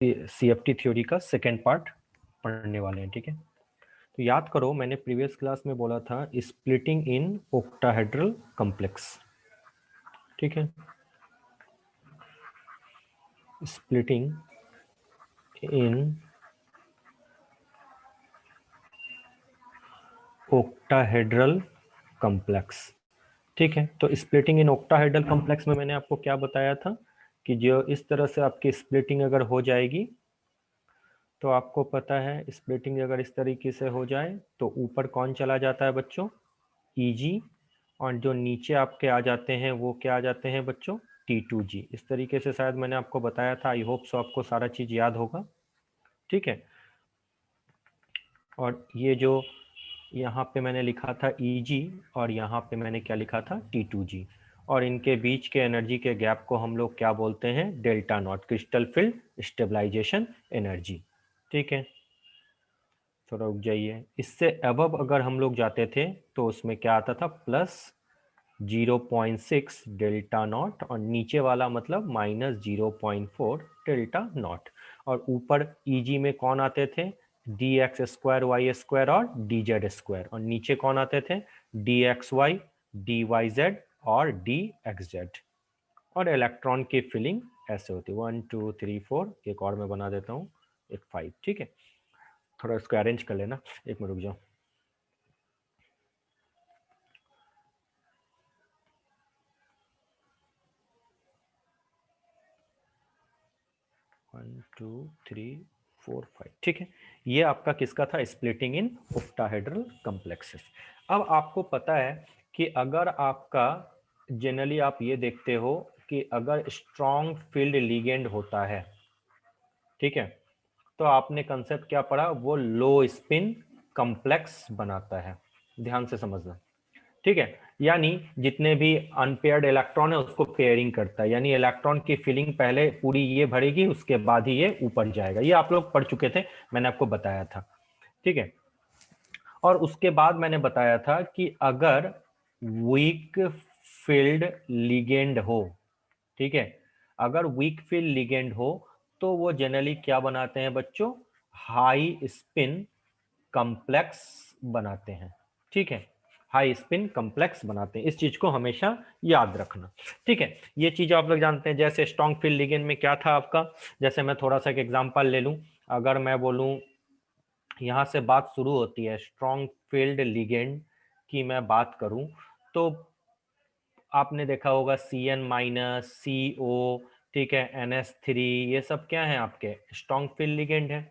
CFT theory का second part पढ़ने वाले हैं। ठीक है, तो याद करो मैंने प्रीवियस क्लास में बोला था स्प्लिटिंग इन ओक्टाहेड्रल कॉम्प्लेक्स। ठीक है, स्प्लिटिंग इन ओक्टाहेड्रल कॉम्प्लेक्स। ठीक है, तो स्प्लिटिंग इन ओक्टाहेड्रल कॉम्प्लेक्स में मैंने आपको क्या बताया था कि जो इस तरह से आपकी स्प्लिटिंग अगर हो जाएगी तो आपको पता है स्प्लिटिंग अगर इस तरीके से हो जाए तो ऊपर कौन चला जाता है बच्चों, Eg, और जो नीचे आपके आ जाते हैं वो क्या आ जाते हैं बच्चों, T2G। इस तरीके से शायद मैंने आपको बताया था। आई होप सो आपको सारा चीज याद होगा। ठीक है, और ये जो यहाँ पे मैंने लिखा था Eg और यहाँ पे मैंने क्या लिखा था, T2G, और इनके बीच के एनर्जी के गैप को हम लोग क्या बोलते हैं, delta nought, crystal field stabilisation energy. ठीक है, थोड़ा रुक जाइए। इससे अबव अगर हम लोग जाते थे तो उसमें क्या आता था, प्लस 0.6 डेल्टा नॉट, और नीचे वाला मतलब -0.4 डेल्टा नॉट, और ऊपर Eg में कौन आते थे, dx² y² और dz², और नीचे कौन आते थे, dxy dyz और dxz। और इलेक्ट्रॉन की फिलिंग ऐसे होती है 1 2 3 4, एक और मैं बना देता हूँ, एक 5। ठीक है, थोड़ा इसको अरेंज कर लेना, एक मिनट रुक जाओ। 1 2 3 4 5। ठीक है, ये आपका किसका था, स्प्लिटिंग इन ओक्टाहेड्रल कॉम्प्लेक्सेस। अब आपको पता है कि अगर आपका जनरली आप ये देखते हो कि अगर स्ट्रॉन्ग फील्ड लिगेंड होता है, ठीक है, तो आपने कंसेप्ट क्या पढ़ा, वो लो स्पिन कॉम्प्लेक्स बनाता है। ध्यान से समझना। ठीक है, यानी जितने भी अनपेयर्ड इलेक्ट्रॉन है उसको पेयरिंग करता है, यानी इलेक्ट्रॉन की फिलिंग पहले पूरी ये भरेगी, उसके बाद ही ये ऊपर जाएगा। ये आप लोग पढ़ चुके थे, मैंने आपको बताया था। ठीक है, और उसके बाद मैंने बताया था कि अगर वीक फील्ड लिगेंड हो, ठीक है, अगर वीक फील्ड लिगेंड हो तो वो जनरली क्या बनाते हैं बच्चों, हाई स्पिन कॉम्प्लेक्स बनाते हैं। ठीक है, हाई स्पिन कॉम्प्लेक्स बनाते हैं, इस चीज को हमेशा याद रखना। ठीक है, ये चीज आप लोग जानते हैं। जैसे स्ट्रॉन्ग फील्ड लिगेंड में क्या था आपका, जैसे मैं थोड़ा सा एक एग्जांपल ले लूं, अगर मैं बोलूं यहां से बात शुरू होती है स्ट्रॉन्ग फील्ड लिगेंड की मैं बात करूं तो आपने देखा होगा Cn- CO, ठीक है, NS3, ये सब क्या है आपके स्ट्रॉन्ग फील्ड लिगेंड है।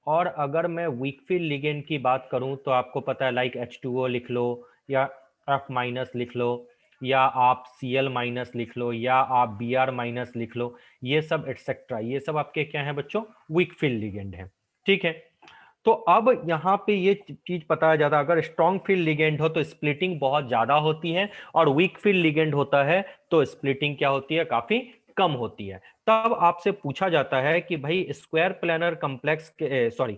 और अगर मैं वीक फील्ड लिगेंड की बात करूं तो आपको पता है लाइक H2O लिख लो, या F- लिख लो, या आप Cl- लिख लो, या आप Br- लिख लो, ये सब एटसेट्रा, ये सब आपके क्या है बच्चों, वीक फील्ड लिगेंड है। ठीक है, तो अब यहाँ पे ये चीज पता है ज्यादा, अगर स्ट्रॉन्ग फील्ड लिगेंड हो तो स्प्लिटिंग बहुत ज्यादा होती है, और वीक फील्ड लिगेंड होता है तो स्प्लिटिंग क्या होती है, काफी कम होती है। तब आपसे पूछा जाता है कि भाई स्क्वायर प्लानर कॉम्प्लेक्स के, सॉरी,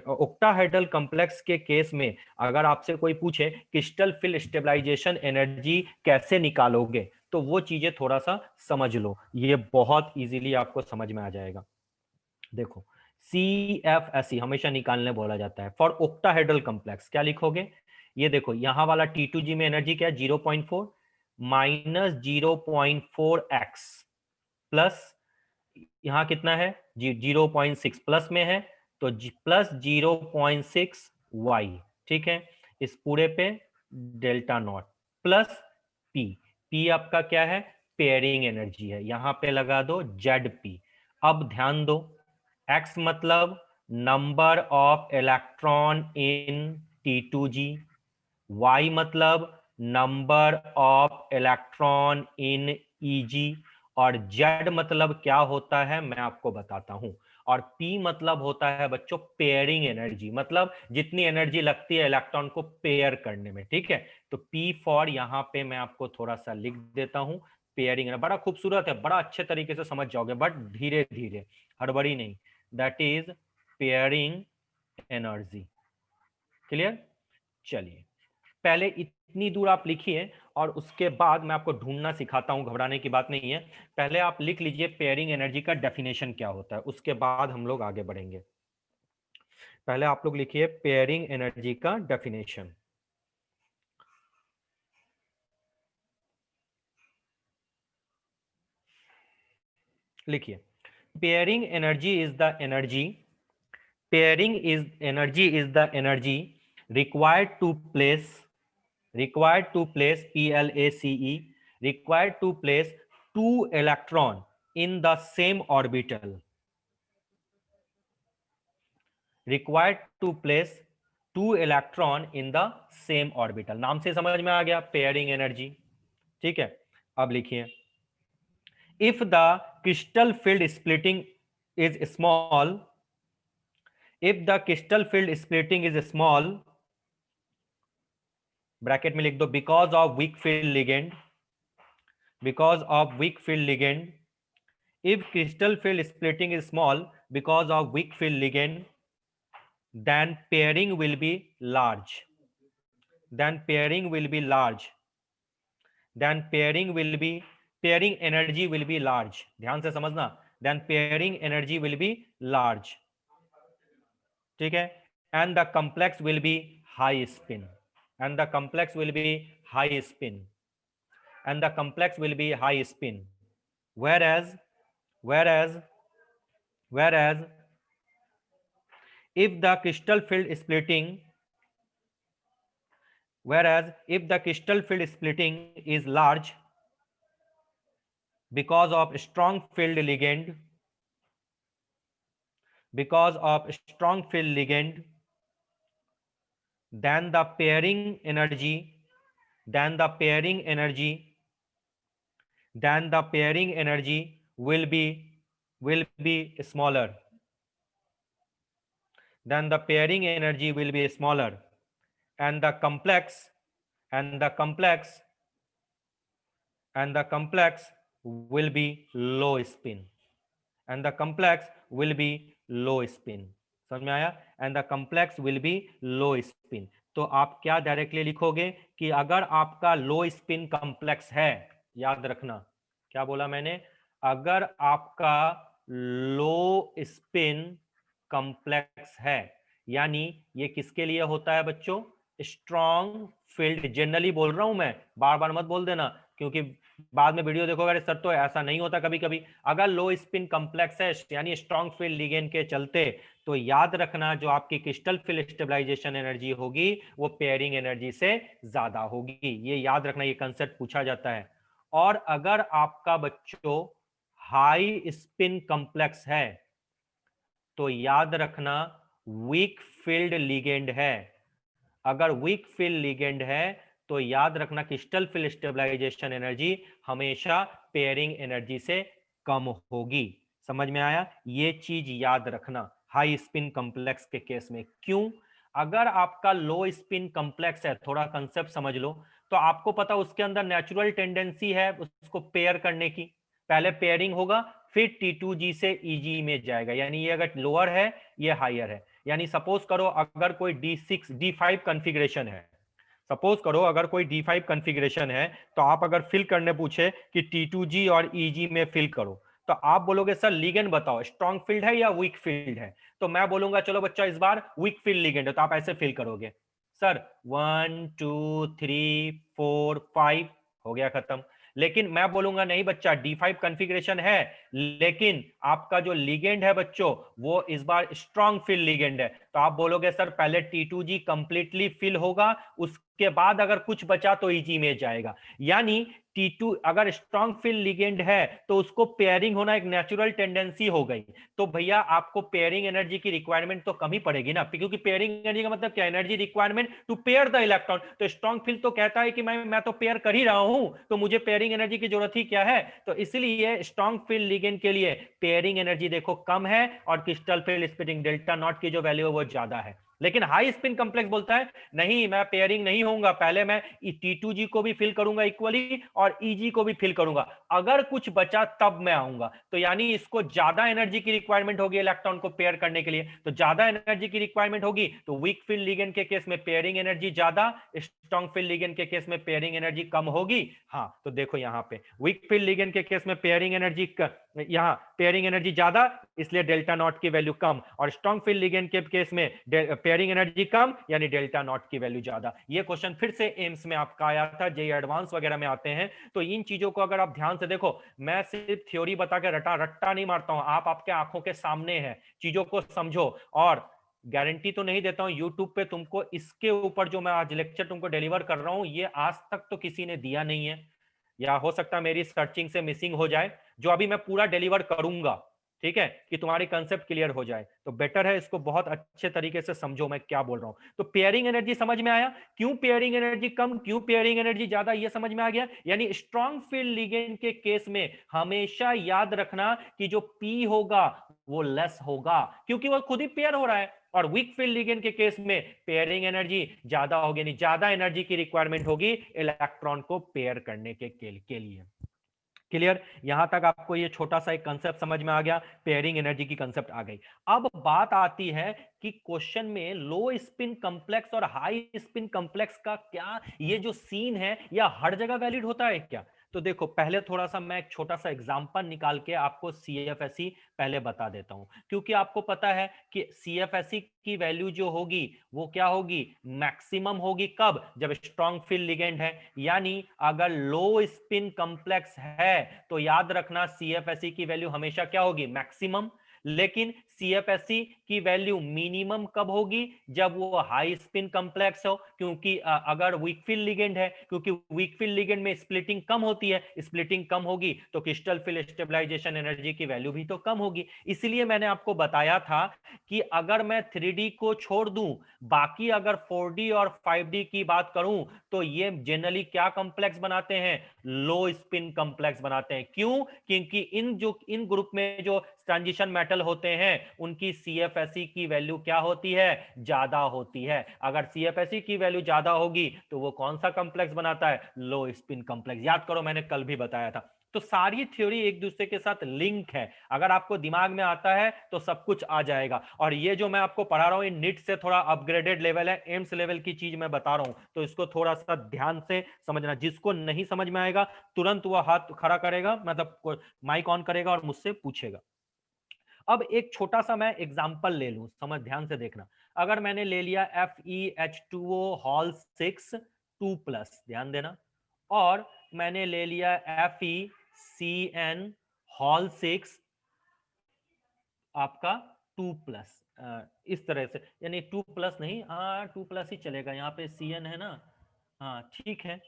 ओक्टाहेड्रल कॉम्प्लेक्स के केस में अगर आपसे कोई पूछे क्रिस्टल फील्ड स्टेबलाइजेशन एनर्जी कैसे निकालोगे, तो वो चीजें थोड़ा सा समझ लो, ये बहुत इजीली आपको समझ में आ जाएगा। देखो, CFSE हमेशा निकालने बोला जाता है फॉर ओक्टाहेड्रल कॉम्प्लेक्स, क्या लिखोगे, ये देखो यहां वाला T2G में एनर्जी क्या है, 0.4 -0.4x प्लस यहां कितना है, 0.6 प्लस में है तो प्लस 0.6y। ठीक है, इस पूरे पे delta not plus P। P आपका क्या है, पेयरिंग एनर्जी है, यहां पे लगा दो ZP। अब ध्यान दो, X मतलब number of electron in T2G, Y मतलब number of electron in Eg, और Z मतलब क्या होता है मैं आपको बताता हूं, और P मतलब होता है बच्चों पेयरिंग एनर्जी, मतलब जितनी एनर्जी लगती है इलेक्ट्रॉन को पेयर करने में। ठीक है, तो P फॉर यहां पे मैं आपको थोड़ा सा लिख देता हूं, पेयरिंग, बड़ा खूबसूरत है, बड़ा अच्छे तरीके से समझ जाओगे, बट धीरे धीरे, हड़बड़ी नहीं। That is pairing energy. Clear, चलिए पहले इतनी दूर आप लिखिए और उसके बाद मैं आपको ढूंढना सिखाता हूं, घबराने की बात नहीं है। पहले आप लिख लीजिए पेयरिंग एनर्जी का डेफिनेशन क्या होता है, उसके बाद हम लोग आगे बढ़ेंगे। पहले आप लोग लिखिए पेयरिंग एनर्जी का डेफिनेशन। लिखिए pairing energy is the energy, pairing is the energy required to place, required to place two electron in the same orbital, required to place two electron in the same orbital। नाम से समझ में आ गया pairing energy, ठीक है। अब लिखिए if the crystal field splitting is small, if the crystal field splitting is small, bracket में लिख दो because of weak field ligand, because of weak field ligand, if crystal field splitting is small because of weak field ligand, then pairing will be large, then pairing will be large, then pairing will be, pairing energy will be large, ध्यान से समझना, then pairing energy will be large, ठीक है, and the complex will be high spin, and the complex will be high spin, and the complex will be high spin, whereas whereas whereas if the crystal field splitting, whereas if the crystal field splitting is large because of strong field ligand, because of strong field ligand, then the pairing energy, then the pairing energy, then the pairing energy will be smaller, then the pairing energy will be smaller, and the complex, and the complex, and the complex will be low spin, and the complex will be low spin। समझ में आया? and the complex will be low spin। तो आप क्या directly लिखोगे कि अगर आपका लो स्पिन कॉम्प्लेक्स है, याद रखना क्या बोला मैंने, अगर आपका लो स्पिन कॉम्प्लेक्स है, यानी ये किसके लिए होता है बच्चों, स्ट्रॉन्ग फील्ड, जनरली बोल रहा हूं मैं, बार बार मत बोल देना, क्योंकि बाद में वीडियो देखोगे अरे सर तो ऐसा नहीं होता कभी कभी। अगर लो स्पिन कॉम्प्लेक्स है यानी स्ट्रॉन्ग फील्ड लिगेंड के चलते, तो याद रखना जो आपकी क्रिस्टल फील्ड स्टेबलाइजेशन एनर्जी होगी वो पेयरिंग एनर्जी से ज्यादा होगी, ये याद रखना, ये कंसेप्ट पूछा जाता है। और अगर आपका बच्चों हाई स्पिन कॉम्प्लेक्स है तो याद रखना वीक फील्ड लिगेंड है, अगर वीक फील्ड लिगेंड है तो याद रखना क्रिस्टल फील्ड स्टेबलाइजेशन एनर्जी हमेशा पेयरिंग एनर्जी से कम होगी। समझ में आया? ये चीज याद रखना हाई स्पिन कॉम्प्लेक्स के केस में। क्यों? अगर आपका लो स्पिन कॉम्प्लेक्स है, थोड़ा कंसेप्ट समझ लो, तो आपको पता उसके अंदर नेचुरल टेंडेंसी है उसको पेयर करने की, पहले पेयरिंग होगा फिर T2G से EG में जाएगा, यानी ये अगर लोअर है ये हायर है। यानी सपोज करो अगर कोई D6 D5 कॉन्फ़िगरेशन है, सपोज करो अगर कोई D5 कॉन्फ़िगरेशन है, तो आप अगर फिल करने पूछे कि T2G और EG में फिल करो, तो आप बोलोगे सर लिगेंड बताओ स्ट्रॉन्ग फील्ड है या वीक फील्ड है, तो मैं बोलूंगा चलो बच्चा इस बार वीक फील्ड लिगेंड है, तो आप ऐसे फिल करोगे सर 1 2 3 4 5 हो गया खत्म। लेकिन मैं बोलूंगा नहीं बच्चा D5 कॉन्फ़िगरेशन है लेकिन आपका जो लिगेंड है बच्चों वो इस बार स्ट्रॉन्ग फील्ड लिगेंड है, तो आप बोलोगे सर पहले T2G कंप्लीटली फिल होगा उसके बाद अगर कुछ बचा तो EG में जाएगा। यानी T2 अगर स्ट्रॉन्ग फील्ड लिगेंड है तो उसको पेयरिंग होना एक नेचुरल टेंडेंसी हो गई, तो भैया आपको पेयरिंग एनर्जी की रिक्वायरमेंट तो कम ही पड़ेगी ना, क्योंकि पेयरिंग एनर्जी का मतलब क्या, energy requirement to pair the electron. तो स्ट्रॉन्ग फील्ड तो कहता है कि मैं तो पेयर कर ही रहा हूं तो मुझे पेयरिंग एनर्जी की जरूरत ही क्या है, तो इसलिए स्ट्रॉन्ग फील्ड लिगेंड के लिए पेयरिंग एनर्जी देखो कम है और crystal field splitting delta not की जो वैल्यू है वो ज्यादा है। लेकिन हाई स्पिन कॉम्प्लेक्स बोलता है नहीं, मैं पेयरिंग नहीं होऊंगा, पहले मैं T2G को भी फिल करूंगा इक्वली और EG को भी फिल करूंगा, अगर कुछ बचा तब मैं आऊंगा। तो यानी इसको ज्यादा एनर्जी की रिक्वायरमेंट होगी इलेक्ट्रॉन को पेयर करने के लिए, तो ज्यादा एनर्जी की रिक्वायरमेंट होगी तो वीक फील्ड लिगेंड के केस में पेयरिंग एनर्जी ज्यादा, स्ट्रॉन्ग फील्ड लिगेंड के केस में पेयरिंग एनर्जी कम होगी। हाँ तो देखो यहाँ पे वीक फील्ड लिगेंड के केस में पेयरिंग एनर्जी, यहाँ पेयरिंग एनर्जी ज्यादा इसलिए डेल्टा नॉट की वैल्यू कम, और स्ट्रॉन्ग फील्ड लिगेंड के केस में पेयरिंग एनर्जी कम यानी डेल्टा नॉट की वैल्यू ज्यादा। ये क्वेश्चन फिर से एम्स में आपका आया था, जेईई एडवांस वगैरह में आते हैं। तो इन चीजों को अगर आप ध्यान से देखो, मैं सिर्फ थ्योरी बता के रट्टा नहीं मारता हूं, आप आपके आंखों के सामने है, चीजों को समझो। और गारंटी तो नहीं देता हूं यूट्यूब पे तुमको इसके ऊपर जो मैं आज लेक्चर तुमको डिलीवर कर रहा हूं ये आज तक तो किसी ने दिया नहीं है, या हो सकता है मेरी सर्चिंग से मिसिंग हो जाए, जो अभी मैं पूरा डिलीवर करूंगा, ठीक है, कि तुम्हारी कंसेप्ट क्लियर हो जाए। तो बेटर है इसको बहुत अच्छे तरीके से समझो मैं क्या बोल रहा हूं। तो पेयरिंग एनर्जी समझ में आया, क्यों पेयरिंग एनर्जी कम, क्यों पेयरिंग एनर्जी ज्यादा, ये समझ में आ गया। यानी स्ट्रॉन्ग फील्ड लिगेंड के केस में हमेशा याद रखना कि जो पी होगा वो लेस होगा, क्योंकि वो खुद ही पेयर हो रहा है। और वीक फील्ड लिगेंड के केस में पेयरिंग एनर्जी ज्यादा होगी, यानी ज्यादा एनर्जी की रिक्वायरमेंट होगी इलेक्ट्रॉन को पेयर करने के लिए। क्लियर, यहां तक आपको ये छोटा सा एक कंसेप्ट समझ में आ गया, पेयरिंग एनर्जी की कंसेप्ट आ गई। अब बात आती है कि क्वेश्चन में लो स्पिन कॉम्प्लेक्स और हाई स्पिन कॉम्प्लेक्स का क्या ये जो सीन है या हर जगह वैलिड होता है क्या। तो देखो पहले थोड़ा सा मैं एक छोटा सा एग्जांपल निकाल के आपको CFSE पहले बता देता हूं, क्योंकि आपको पता है कि CFSE की वैल्यू जो होगी वो क्या होगी, मैक्सिमम होगी कब, जब स्ट्रॉन्ग फील्ड लिगेंड है। यानी अगर लो स्पिन कॉम्प्लेक्स है तो याद रखना CFSE की वैल्यू हमेशा क्या होगी, मैक्सिमम। लेकिन CFSE की वैल्यू मिनिमम कब होगी, जब वो हाई स्पिन कॉम्प्लेक्स हो, क्योंकि अगर वीक फील्ड लिगेंड है, क्योंकि वीक फील्ड लिगेंड में स्प्लिटिंग कम होती है, स्प्लिटिंग कम होगी तो क्रिस्टल फील्ड स्टेबलाइजेशन एनर्जी की वैल्यू भी तो कम होगी। इसलिए मैंने आपको बताया था कि अगर मैं 3D को छोड़ दूं, बाकी अगर 4D और 5D की बात करूं तो ये जनरली क्या कॉम्प्लेक्स बनाते हैं, लो स्पिन कॉम्प्लेक्स बनाते हैं। क्यों, क्योंकि इन ग्रुप में जो ट्रांजिशन मेटल होते हैं उनकी CFSE की वैल्यू क्या होती है, ज्यादा होती है। अगर CFSE की वैल्यू ज्यादा होगी तो वो कौन सा कॉम्प्लेक्स बनाता है, लो स्पिन कॉम्प्लेक्स। याद करो मैंने कल भी बताया था। तो सारी थ्योरी एक दूसरे के साथ लिंक है, अगर आपको दिमाग में आता है तो सब कुछ आ जाएगा। और ये जो मैं आपको पढ़ा रहा हूं नीट से थोड़ा अपग्रेडेड लेवल है, एम्स लेवल की चीज मैं बता रहा हूं, तो इसको थोड़ा सा ध्यान से समझना। जिसको नहीं समझ में आएगा तुरंत वो हाथ खड़ा करेगा, मतलब माइक ऑन करेगा और मुझसे पूछेगा। अब एक छोटा सा मैं एग्जांपल ले लूं, समझ ध्यान से देखना। अगर मैंने ले लिया FeH2O हॉल 6 2+, ध्यान देना, और मैंने ले लिया FeCN हॉल 6 आपका 2+, इस तरह से, यानी 2+ नहीं, हाँ 2+ ही चलेगा, यहाँ पे CN है ना, हाँ ठीक है,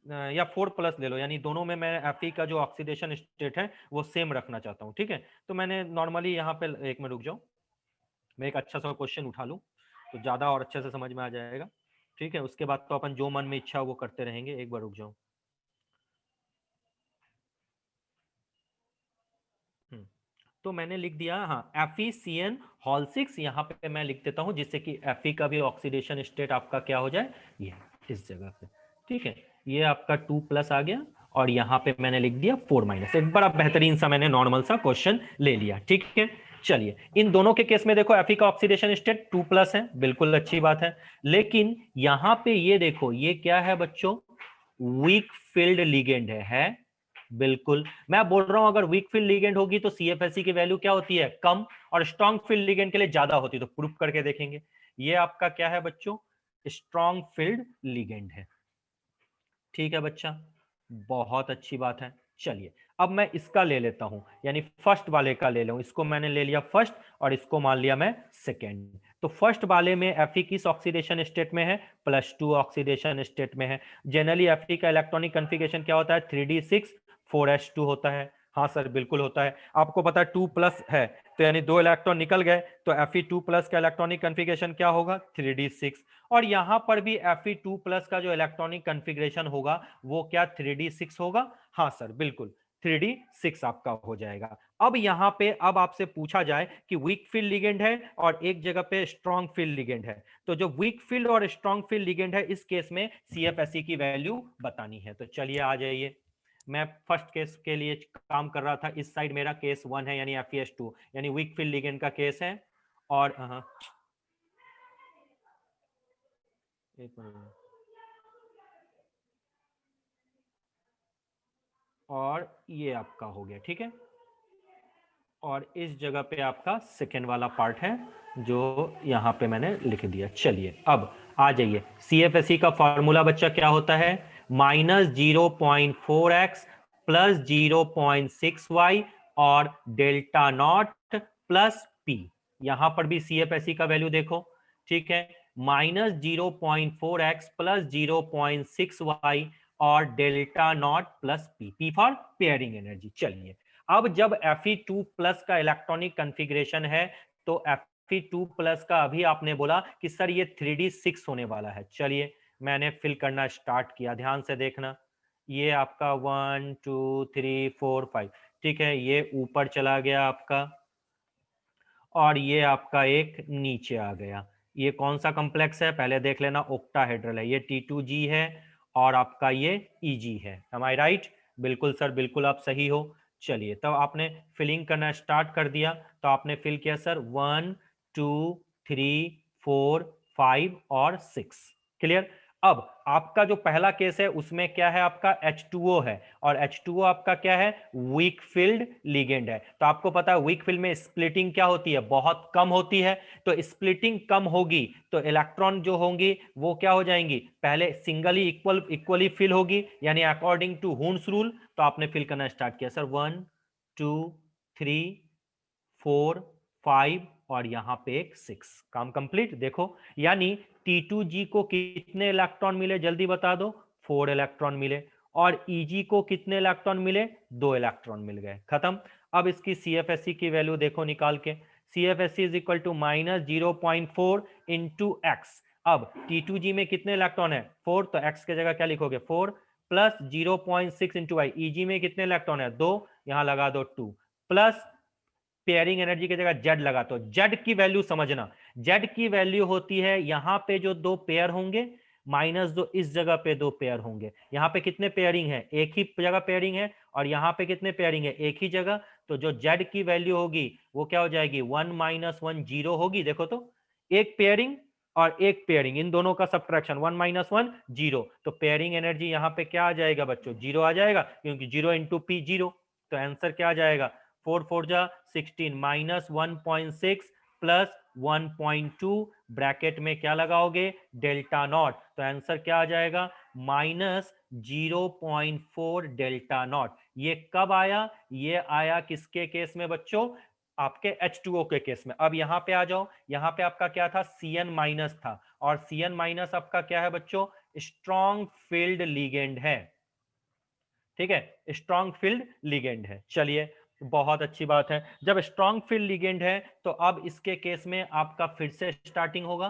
या 4+ ले लो, यानी दोनों में मैं Fe का जो ऑक्सीडेशन स्टेट है वो सेम रखना चाहता हूँ। ठीक है, तो मैंने नॉर्मली यहाँ पे, एक मिनट रुक जाओ, मैं एक अच्छा सा क्वेश्चन उठा लूँ तो ज्यादा और अच्छे से समझ में आ जाएगा। ठीक है, उसके बाद तो अपन जो मन में इच्छा वो करते रहेंगे। एक बार रुक जाओ। तो मैंने लिख दिया, हाँ FeCN हॉल 6, यहाँ पे मैं लिख देता हूँ जिससे कि Fe का भी ऑक्सीडेशन स्टेट आपका क्या हो जाए, ये इस जगह पे। ठीक है, ये आपका 2+ आ गया, और यहाँ पे मैंने लिख दिया 4-, एक बड़ा बेहतरीन सा मैंने नॉर्मल सा क्वेश्चन ले लिया। ठीक है, चलिए इन दोनों के केस में देखो Fe का ऑक्सीडेशन स्टेट 2+ है, बिल्कुल अच्छी बात है। लेकिन यहाँ पे ये देखो, ये क्या है बच्चों, वीक फील्ड लिगेंड है बिल्कुल। मैं बोल रहा हूं अगर वीक फील्ड लिगेंड होगी तो CFSE की वैल्यू क्या होती है, कम, और स्ट्रॉन्ग फील्ड लिगेंड के लिए ज्यादा होती है। तो प्रूफ करके देखेंगे। ये आपका क्या है बच्चों, स्ट्रॉन्ग फील्ड लिगेंड है। ठीक है बच्चा, बहुत अच्छी बात है। चलिए अब मैं इसका ले लेता हूं, यानी फर्स्ट वाले का ले लूं, इसको मैंने ले लिया फर्स्ट और इसको मान लिया मैं सेकेंड। तो फर्स्ट वाले में Fe किस ऑक्सीडेशन स्टेट में है, +2 ऑक्सीडेशन स्टेट में है। जनरली Fe का इलेक्ट्रॉनिक कॉन्फ़िगरेशन क्या होता है, 3d6 4s2 होता है। हाँ सर बिल्कुल होता है, आपको पता है 2+ है तो यानी 2 इलेक्ट्रॉन निकल गए, तो Fe2+ का इलेक्ट्रॉनिक कॉन्फ़िगरेशन क्या होगा, 3d6। और यहां पर भी Fe2+ का जो इलेक्ट्रॉनिक कॉन्फ़िगरेशन होगा वो क्या 3d6 होगा। हाँ सर बिल्कुल 3d6 आपका हो जाएगा। अब यहां पे अब आपसे पूछा जाए कि वीक फील्ड लिगेंड है और एक जगह पे स्ट्रॉन्ग फील्ड लिगेंड है, तो जो वीक फील्ड और स्ट्रॉन्ग फील्ड लिगेंड है इस केस में CFSE की वैल्यू बतानी है। तो चलिए आ जाइए, मैं फर्स्ट केस के लिए काम कर रहा था, इस साइड मेरा केस 1 है यानी FeS2 यानी वीक फील्ड लिगेंड का केस है। और एक मिनट, और ये आपका हो गया, ठीक है। और इस जगह पे आपका सेकेंड वाला पार्ट है जो यहां पे मैंने लिख दिया। चलिए अब आ जाइए, CFSE का फॉर्मूला बच्चा क्या होता है, -0.4x प्लस 0.6y और डेल्टा नॉट प्लस पी। यहां पर भी CFSE का वैल्यू देखो, ठीक है, -0.4x प्लस 0.6y और delta not plus P, P for pairing energy. चलिए अब जब Fe2 प्लस का इलेक्ट्रॉनिक कॉन्फ़िगरेशन है तो Fe2 प्लस का अभी आपने बोला कि सर ये 3d6 होने वाला है। चलिए मैंने फिल करना स्टार्ट किया, ध्यान से देखना, ये आपका 1 2 3 4 5, ठीक है, ये ऊपर चला गया आपका और ये आपका एक नीचे आ गया। ये कौन सा कॉम्प्लेक्स है पहले देख लेना, ओक्टाहेड्रल है, ये T2G है और आपका ये EG है। एम आई राइट? बिल्कुल सर, बिल्कुल आप सही हो। चलिए तब आपने फिलिंग करना स्टार्ट कर दिया, तो आपने फिल किया सर 1 2 3 4 5 और 6। क्लियर? अब आपका जो पहला केस है उसमें क्या है, आपका H2O है और H2O आपका क्या है, वीक फील्ड लिगेंड है। तो आपको पता है वीक फील्ड में स्प्लिटिंग क्या होती है, बहुत कम होती है। तो स्प्लिटिंग कम होगी तो इलेक्ट्रॉन जो होंगी वो क्या हो जाएंगी, पहले सिंगली इक्वली फिल होगी यानी अकॉर्डिंग टू हुन्स रूल। तो आपने फिल करना स्टार्ट किया सर 1 2 3 4 5 और यहां पे एक 6, काम कंप्लीट। देखो यानी T2G को कितने इलेक्ट्रॉन मिले जल्दी बता दो, 4 इलेक्ट्रॉन मिले, और EG को कितने इलेक्ट्रॉन मिले, 2 इलेक्ट्रॉन मिल गए, खत्म। अब इसकी CFSE की वैल्यू देखो निकाल के, CFSE is equal to -0.4 into x. अब T2G में कितने इलेक्ट्रॉन है, 4, तो x के जगह क्या लिखोगे 4 प्लस 0.6 इंटू वाई। EG में कितने इलेक्ट्रॉन है, 2, यहां लगा दो 2 प्लस पेयरिंग एनर्जी की जगह जेड लगा, तो जेड की वैल्यू समझना, जेड की वैल्यू होती है यहां पे जो दो पेयर होंगे माइनस दो इस जगह पे दो पेयर होंगे। यहां पे कितने पेयरिंग है, एक ही जगह पेयरिंग है, और यहां पे कितने पेयरिंग है, एक ही जगह। तो जो जेड की वैल्यू होगी वो क्या हो जाएगी, 1 - 1 0 होगी। देखो तो एक पेयरिंग और एक पेयरिंग, इन दोनों का सब्ट्रैक्शन 1 - 1 0, तो पेयरिंग एनर्जी यहां पे क्या आ जाएगा बच्चों, 0 आ जाएगा, क्योंकि 0 इंटू पी 0। तो आंसर क्या आ जाएगा, 4 4 जा 16 माइनस 1.6 प्लस 1.2, ब्रैकेट में क्या लगाओगे, डेल्टा नॉट। तो आंसर क्या आ जाएगा, -0.4 डेल्टा नॉट। ये कब आया, ये आया किसके केस में बच्चों, आपके H2O के केस में। अब यहां पे आ जाओ, यहां पे आपका क्या था, Cn माइनस था, और Cn माइनस आपका क्या है बच्चों, स्ट्रॉन्ग फील्ड लिगेंड है, ठीक है, स्ट्रॉन्ग फील्ड लिगेंड है। चलिए बहुत अच्छी बात है, जब स्ट्रॉन्ग फील्ड लिगेंड है तो अब इसके केस में आपका फिर से स्टार्टिंग होगा।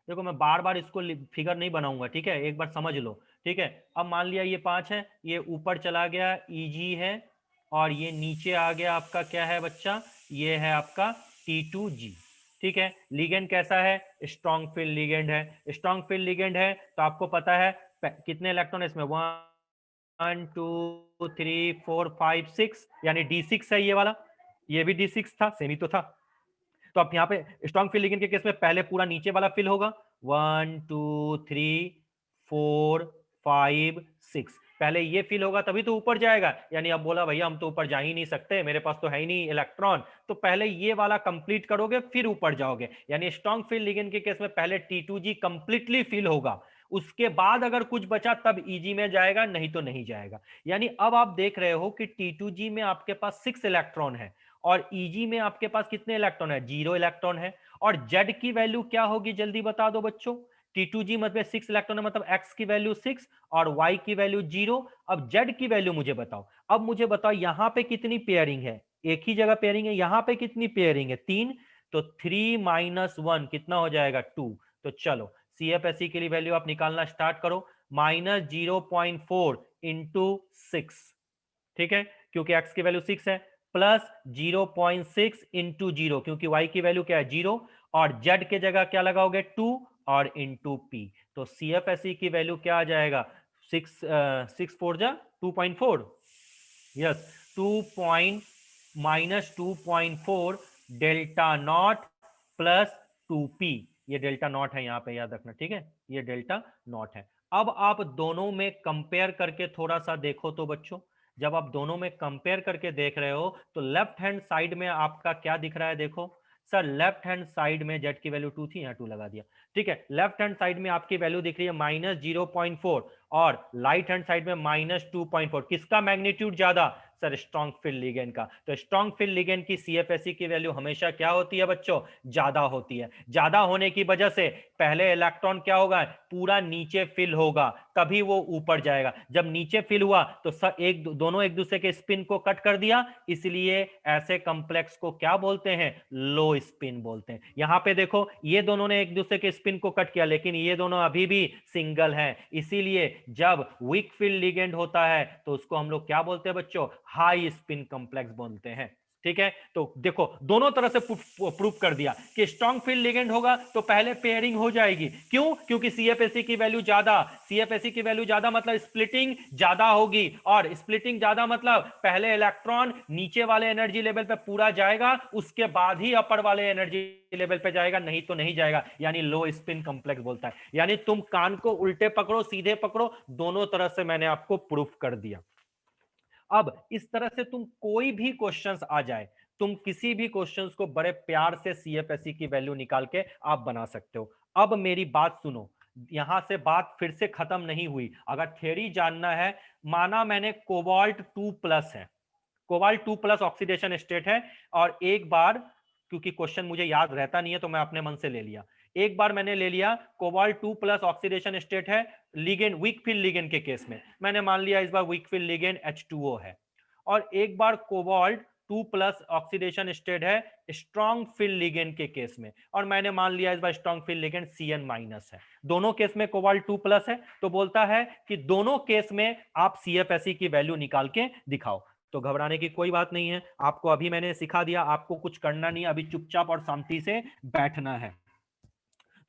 देखो मैं बार बार इसको फिगर नहीं बनाऊंगा, ठीक है, एक बार समझ लो, ठीक है। अब मान लिया ये 5 है, ये ऊपर चला गया EG है, और ये नीचे आ गया आपका क्या है बच्चा, ये है आपका T2G, ठीक है। लिगेंड कैसा है, स्ट्रॉन्ग फील्ड लिगेंड है। स्ट्रॉन्ग फील्ड लिगेंड है तो आपको पता है कितने इलेक्ट्रॉन इसमें, 1 2 3 4 5 6, यानी D6 है ये वाला, ये भी D6 था, सेमी तो था। तो अब यहाँ पे स्ट्रॉन्ग फील्ड लिगेंड के केस में पहले पूरा नीचे वाला फिल होगा, 1 2 3 4 5 6, पहले ये फिल होगा तभी तो ऊपर जाएगा। यानी अब बोला भैया हम तो ऊपर जा ही नहीं सकते, मेरे पास तो है ही नहीं इलेक्ट्रॉन, तो पहले ये वाला कंप्लीट करोगे फिर ऊपर जाओगे। यानी स्ट्रॉन्ग फील्ड लिगेंड के केस में पहले T2G कंप्लीटली फिल होगा, उसके बाद अगर कुछ बचा तब EG में जाएगा, नहीं तो नहीं जाएगा। यानी अब आप देख रहे हो कि T2G में आपके पास 6 इलेक्ट्रॉन है, और EG में आपके पास कितने इलेक्ट्रॉन है, 0 इलेक्ट्रॉन है। और Z की वैल्यू क्या होगी जल्दी बता दो बच्चों, T2G मतलब 6 इलेक्ट्रॉन है, मतलब X की वैल्यू 6 और Y की वैल्यू 0। अब Z की वैल्यू मुझे बताओ, अब मुझे बताओ यहां पे कितनी पेयरिंग है, एक ही जगह पेयरिंग है, यहां पे कितनी पेयरिंग है, 3, तो 3 - 1 कितना हो जाएगा, 2। तो चलो CFSE के लिए वैल्यू आप निकालना स्टार्ट करो, -0.4 इंटू 6, ठीक है, क्योंकि x की वैल्यू 6 है, प्लस 0.6 इंटू 0 क्योंकि y की वैल्यू क्या है 0, और z के जगह क्या लगाओगे 2 और इंटू p। तो CFSE की वैल्यू क्या आ जाएगा 6 4 जा 2.4, yes 2 minus 2.4 delta not plus 2p। ये डेल्टा नॉट है, यहां पे याद रखना, ठीक है, ये डेल्टा नॉट है। अब आप दोनों में कंपेयर करके थोड़ा सा देखो तो बच्चों, जब आप दोनों में कंपेयर करके देख रहे हो तो लेफ्ट हैंड साइड में आपका क्या दिख रहा है, देखो सर लेफ्ट हैंड साइड में जेड की वैल्यू 2 थी, यहां 2 लगा दिया, ठीक है। लेफ्ट हैंड साइड में आपकी वैल्यू दिख रही है -0.4 और राइट हैंड साइड में -2.4। किसका मैग्नीट्यूड ज्यादा, सर स्ट्रॉन्ग फील्ड लिगेंड का। तो स्ट्रॉन्ग फील्ड लिगेंड की CFSE की वैल्यू हमेशा क्या होती है बच्चों, ज्यादा होती है। ज्यादा होने की वजह से पहले इलेक्ट्रॉन क्या होगा, पूरा नीचे फिल होगा, तभी वो ऊपर जाएगा। जब नीचे फिल हुआ तो दोनों एक दूसरे के स्पिन को कट कर दिया, इसलिए ऐसे कॉम्प्लेक्स को क्या बोलते हैं, लो स्पिन बोलते हैं। यहां पे देखो ये दोनों ने एक दूसरे के स्पिन को कट किया, लेकिन ये दोनों अभी भी सिंगल हैं, इसीलिए जब वीक फील्ड लिगेंड होता है तो उसको हम लोग क्या बोलते हैं बच्चों, हाई स्पिन कॉम्प्लेक्स बोलते हैं। ठीक है, तो देखो दोनों तरह से प्रूफ कर दिया कि स्ट्रॉन्ग फील्ड लिगेंड होगा तो पहले पेयरिंग हो जाएगी। क्यों, क्योंकि CFSE की वैल्यू ज्यादा, CFSE की वैल्यू ज्यादा मतलब स्प्लिटिंग ज्यादा होगी, और स्प्लिटिंग ज्यादा मतलब पहले इलेक्ट्रॉन नीचे वाले एनर्जी लेवल पे पूरा जाएगा, उसके बाद ही अपर वाले एनर्जी लेवल पे जाएगा, नहीं तो नहीं जाएगा, यानी लो स्पिन कॉम्प्लेक्स बोलता है। यानी तुम कान को उल्टे पकड़ो सीधे पकड़ो, दोनों तरह से मैंने आपको प्रूफ कर दिया। अब इस तरह से तुम कोई भी क्वेश्चंस आ जाए, तुम किसी भी क्वेश्चंस को बड़े प्यार से CFSE की वैल्यू निकाल के आप बना सकते हो। अब मेरी बात सुनो, यहां से बात फिर से खत्म नहीं हुई। अगर थ्योरी जानना है, माना मैंने कोबाल्ट 2+ है, कोबाल्ट 2+ ऑक्सीडेशन स्टेट है, और एक बार, क्योंकि क्वेश्चन मुझे याद रहता नहीं है तो मैं अपने मन से ले लिया, एक बार मैंने ले लिया कोबाल्ट 2+ ऑक्सीडेशन स्टेट है, लिगेंड वीक फील्ड लिगेंड के केस में मैंने मान लिया इस बार वीक फील्ड लिगेंड H2O है, और एक बार कोबाल्ट 2+ ऑक्सीडेशन स्टेट है स्ट्रॉन्ग फील्ड लिगेंड के केस में, और मैंने मान लिया इस बार स्ट्रॉन्ग फील्ड लिगेंड Cn- है। दोनों केस में कोबाल्ट 2+ है, तो बोलता है कि दोनों केस में आप CFSE की वैल्यू निकाल के दिखाओ। तो घबराने की कोई बात नहीं है, आपको अभी मैंने सिखा दिया, आपको कुछ करना नहीं, अभी चुपचाप और शांति से बैठना है।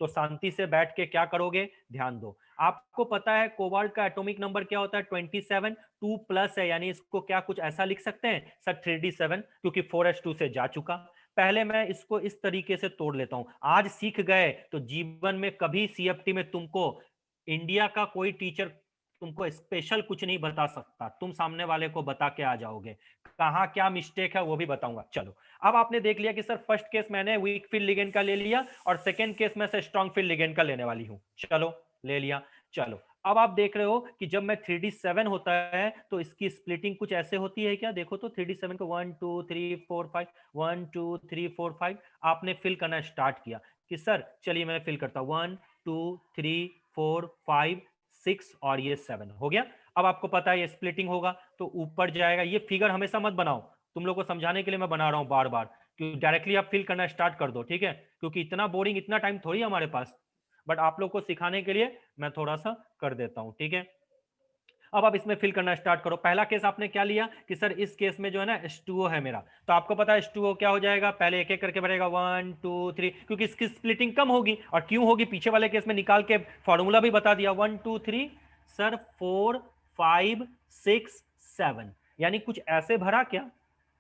तो शांति से बैठ के क्या करोगे, ध्यान दो। आपको पता है कोबाल्ट का एटॉमिक नंबर क्या होता है, 27, 2+ है, यानी इसको क्या कुछ ऐसा लिख सकते हैं सर 3d7, क्योंकि 4s2 से जा चुका। पहले मैं इसको इस तरीके से तोड़ लेता हूं, आज सीख गए तो जीवन में कभी CFT में तुमको इंडिया का कोई टीचर तुमको स्पेशल कुछ नहीं बता सकता, तुम सामने वाले को बता के आ जाओगे, कहां क्या मिस्टेक है वो भी बताऊंगा। चलो, अब आपने देख लिया कि सर फर्स्ट केस मैंने वीक फील्ड लिगेंड का ले लिया, और सेकंड केस में से स्ट्रॉन्ग फील्ड लिगेंड का लेने वाली हूं, चलो ले लिया। चलो, अब आप देख रहे हो कि जब मैं 3d7 होता है तो इसकी स्प्लिटिंग कुछ ऐसे होती है क्या, देखो तो 3d7 को 1 2 3 4 5, 1 2 3 4 5 आपने फिल करना स्टार्ट किया कि सर चलिए मैं फिल करता हूं 1 2 3 4 5 6 और ये 7 हो गया। अब आपको पता है ये स्प्लिटिंग होगा तो ऊपर जाएगा, ये फिगर हमेशा मत बनाओ, तुम लोग को समझाने के लिए मैं बना रहा हूं बार बार, क्योंकि डायरेक्टली आप फिल करना स्टार्ट कर दो, ठीक है, क्योंकि इतना बोरिंग, इतना टाइम थोड़ी है हमारे पास, बट आप लोग को सिखाने के लिए मैं थोड़ा सा कर देता हूं, ठीक है। अब आप इसमें फिल करना स्टार्ट करो। पहला केस आपने क्या लिया कि सर इस केस में जो है ना H2O है मेरा, तो आपको पता है H2O क्या हो जाएगा, पहले एक एक करके बढ़ेगा 1 2 3, क्योंकि इसकी स्प्लिटिंग कम होगी, और क्यों होगी पीछे वाले केस में निकाल के फॉर्मूला भी बता दिया, 1 2 3 सर 4 5 6 7, यानी कुछ ऐसे भरा क्या,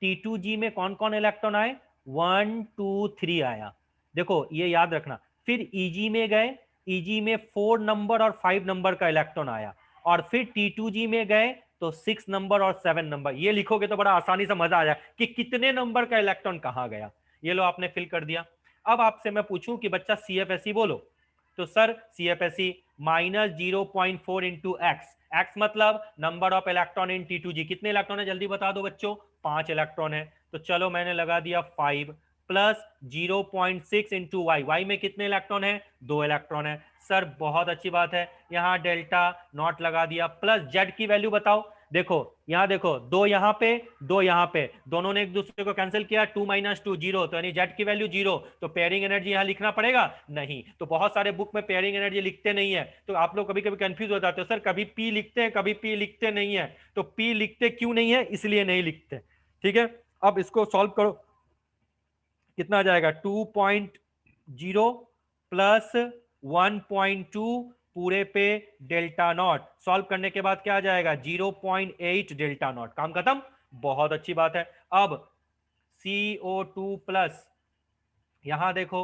T2G में कौन कौन इलेक्ट्रॉन आए, 1 2 3 आया, देखो ये याद रखना। फिर EG में गए, EG में 4 नंबर और 5 नंबर का इलेक्ट्रॉन आया, और फिर T2G में गए तो 6 नंबर और 7 नंबर, ये लिखोगे तो बड़ा आसानी से मजा आ जाए कि कितने नंबर का इलेक्ट्रॉन कहां गया। ये लो आपने फिल कर दिया। अब आपसे मैं पूछूं कि बच्चा CFSE बोलो, तो sir CFSE -0.4 into x, x मतलब number of electron in T2G, कितने इलेक्ट्रॉन है जल्दी बता दो बच्चों, 5 इलेक्ट्रॉन है, तो चलो मैंने लगा दिया 5, प्लस 0.6 इंटू वाई, वाई में कितने इलेक्ट्रॉन है, 2 इलेक्ट्रॉन है, सर बहुत अच्छी बात है, यहां डेल्टा नॉट लगा दिया, प्लस जेड की वैल्यू बताओ, देखो यहाँ देखो, 2 यहाँ पे 2 यहाँ पे, दोनों ने एक दूसरे को कैंसिल किया, 2 - 2 0, तो यानी जेड की वैल्यू 0, तो पेयरिंग एनर्जी यहाँ लिखना पड़ेगा नहीं। तो बहुत सारे बुक में पेयरिंग एनर्जी लिखते नहीं है, तो आप लोग कभी कभी कंफ्यूज हो जाते हो, सर कभी पी लिखते हैं कभी पी लिखते नहीं है। तो पी लिखते क्यों नहीं है, इसलिए नहीं लिखते। ठीक है, अब इसको सॉल्व करो, कितना आ जाएगा, 2.0 प्लस 1.2 पूरे पे डेल्टा नॉट, सॉल्व करने के बाद क्या आ जाएगा, 0.8 डेल्टा नॉट, काम खत्म। बहुत अच्छी बात है। अब CO2 प्लस, यहां देखो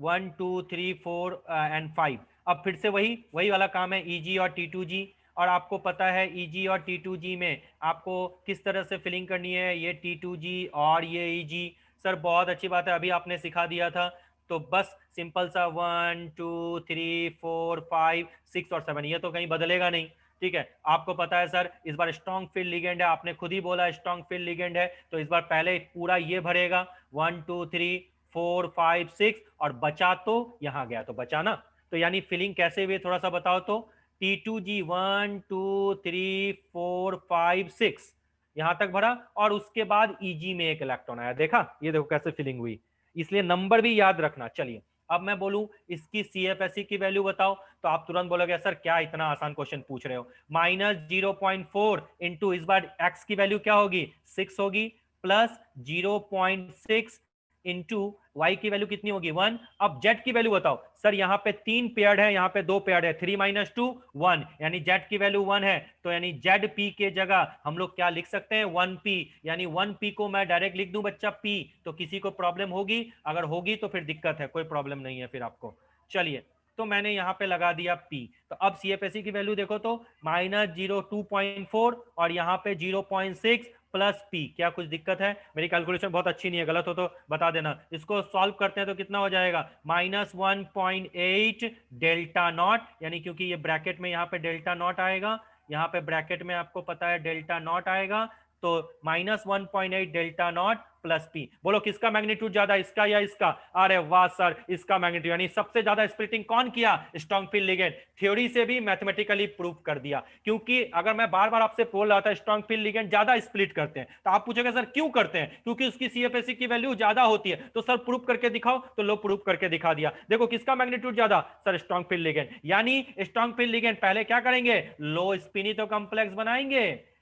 1 2 3 4 एंड 5, अब फिर से वही वही वाला काम है, EG और T2G। और आपको पता है EG और T2G में आपको किस तरह से फिलिंग करनी है, ये T2G और ये EG। सर बहुत अच्छी बात है, अभी आपने सिखा दिया था। तो बस सिंपल सा 1 2 3 4 5 6 और 7, ये तो कहीं बदलेगा नहीं। ठीक है, आपको पता है सर इस बार स्ट्रॉन्ग फील्ड लिगेंड है, आपने खुद ही बोला स्ट्रॉन्ग फील्ड लिगेंड है, तो इस बार पहले पूरा ये भरेगा 1 2 3 4 5 6, और बचा तो यहां गया, तो बचा ना। तो यानी फिलिंग कैसे हुई थोड़ा सा बताओ तो, T2G 1 2 3 4 5 6 यहां तक भरा, और उसके बाद EG में एक इलेक्ट्रॉन आया, देखा, ये देखो कैसे फिलिंग हुई, इसलिए नंबर भी याद रखना। चलिए अब मैं बोलूं इसकी CFSE की वैल्यू बताओ, तो आप तुरंत बोलोगे सर क्या इतना आसान क्वेश्चन पूछ रहे हो, -0.4 इंटू, इस बार x की वैल्यू क्या होगी, 6 होगी, प्लस 0.6 इंटू वाई की वैल्यू कितनी होगी, 1। अब जेड की वैल्यू बताओ, सर यहाँ पे 3 पेयर्ड है, यहाँ पे 2 पेयर्ड है, 3 - 2 1, यानी जेड की वैल्यू 1 है, तो यानी जेड पी के जगह हम लोग क्या लिख सकते हैं, 1p, यानी 1p को मैं डायरेक्ट लिख दूं बच्चा p। तो किसी को प्रॉब्लम होगी, अगर होगी तो फिर दिक्कत है, कोई प्रॉब्लम नहीं है फिर आपको। चलिए, तो मैंने यहाँ पे लगा दिया p। तो अब CFSE की वैल्यू देखो तो -0.2.4 और यहाँ पे 0.6 प्लस पी, क्या कुछ दिक्कत है, मेरी कैलकुलेशन बहुत अच्छी नहीं है, गलत हो तो बता देना। इसको सॉल्व करते हैं तो कितना हो जाएगा, -1.8 डेल्टा नॉट, यानी क्योंकि ये ब्रैकेट में यहाँ पे डेल्टा नॉट आएगा, यहाँ पे ब्रैकेट में आपको पता है डेल्टा नॉट आएगा, तो -1.8 डेल्टा नॉट प्लस पी। बोलो किसका मैग्नीट्यूड ज्यादा, इसका या इसका, अरे वाह सर इसका मैग्नीट्यूड, यानी सबसे ज्यादा स्प्लिटिंग कौन किया, स्ट्रॉन्ग फील्ड लिगेंड। थ्योरी से भी मैथमेटिकली प्रूव कर दिया, क्योंकि अगर मैं बार बार आपसे बोल रहा था स्ट्रॉन्ग फील्ड लिगेंड ज्यादा स्प्लिट करते हैं, तो आप पूछेंगे सर क्यों करते हैं, क्योंकि उसकी CFSE की वैल्यू ज्यादा होती है। तो सर प्रूव करके दिखाओ, तो लो प्रूव करके दिखा दिया। देखो किसका मैग्नीट्यूड ज्यादा, सर स्ट्रॉन्ग फील्ड लिगेंड, यानी स्ट्रॉन्ग फील्ड लिगेंड पहले क्या करेंगे, लो स्पिन तो कॉम्प्लेक्स बनाएंगे।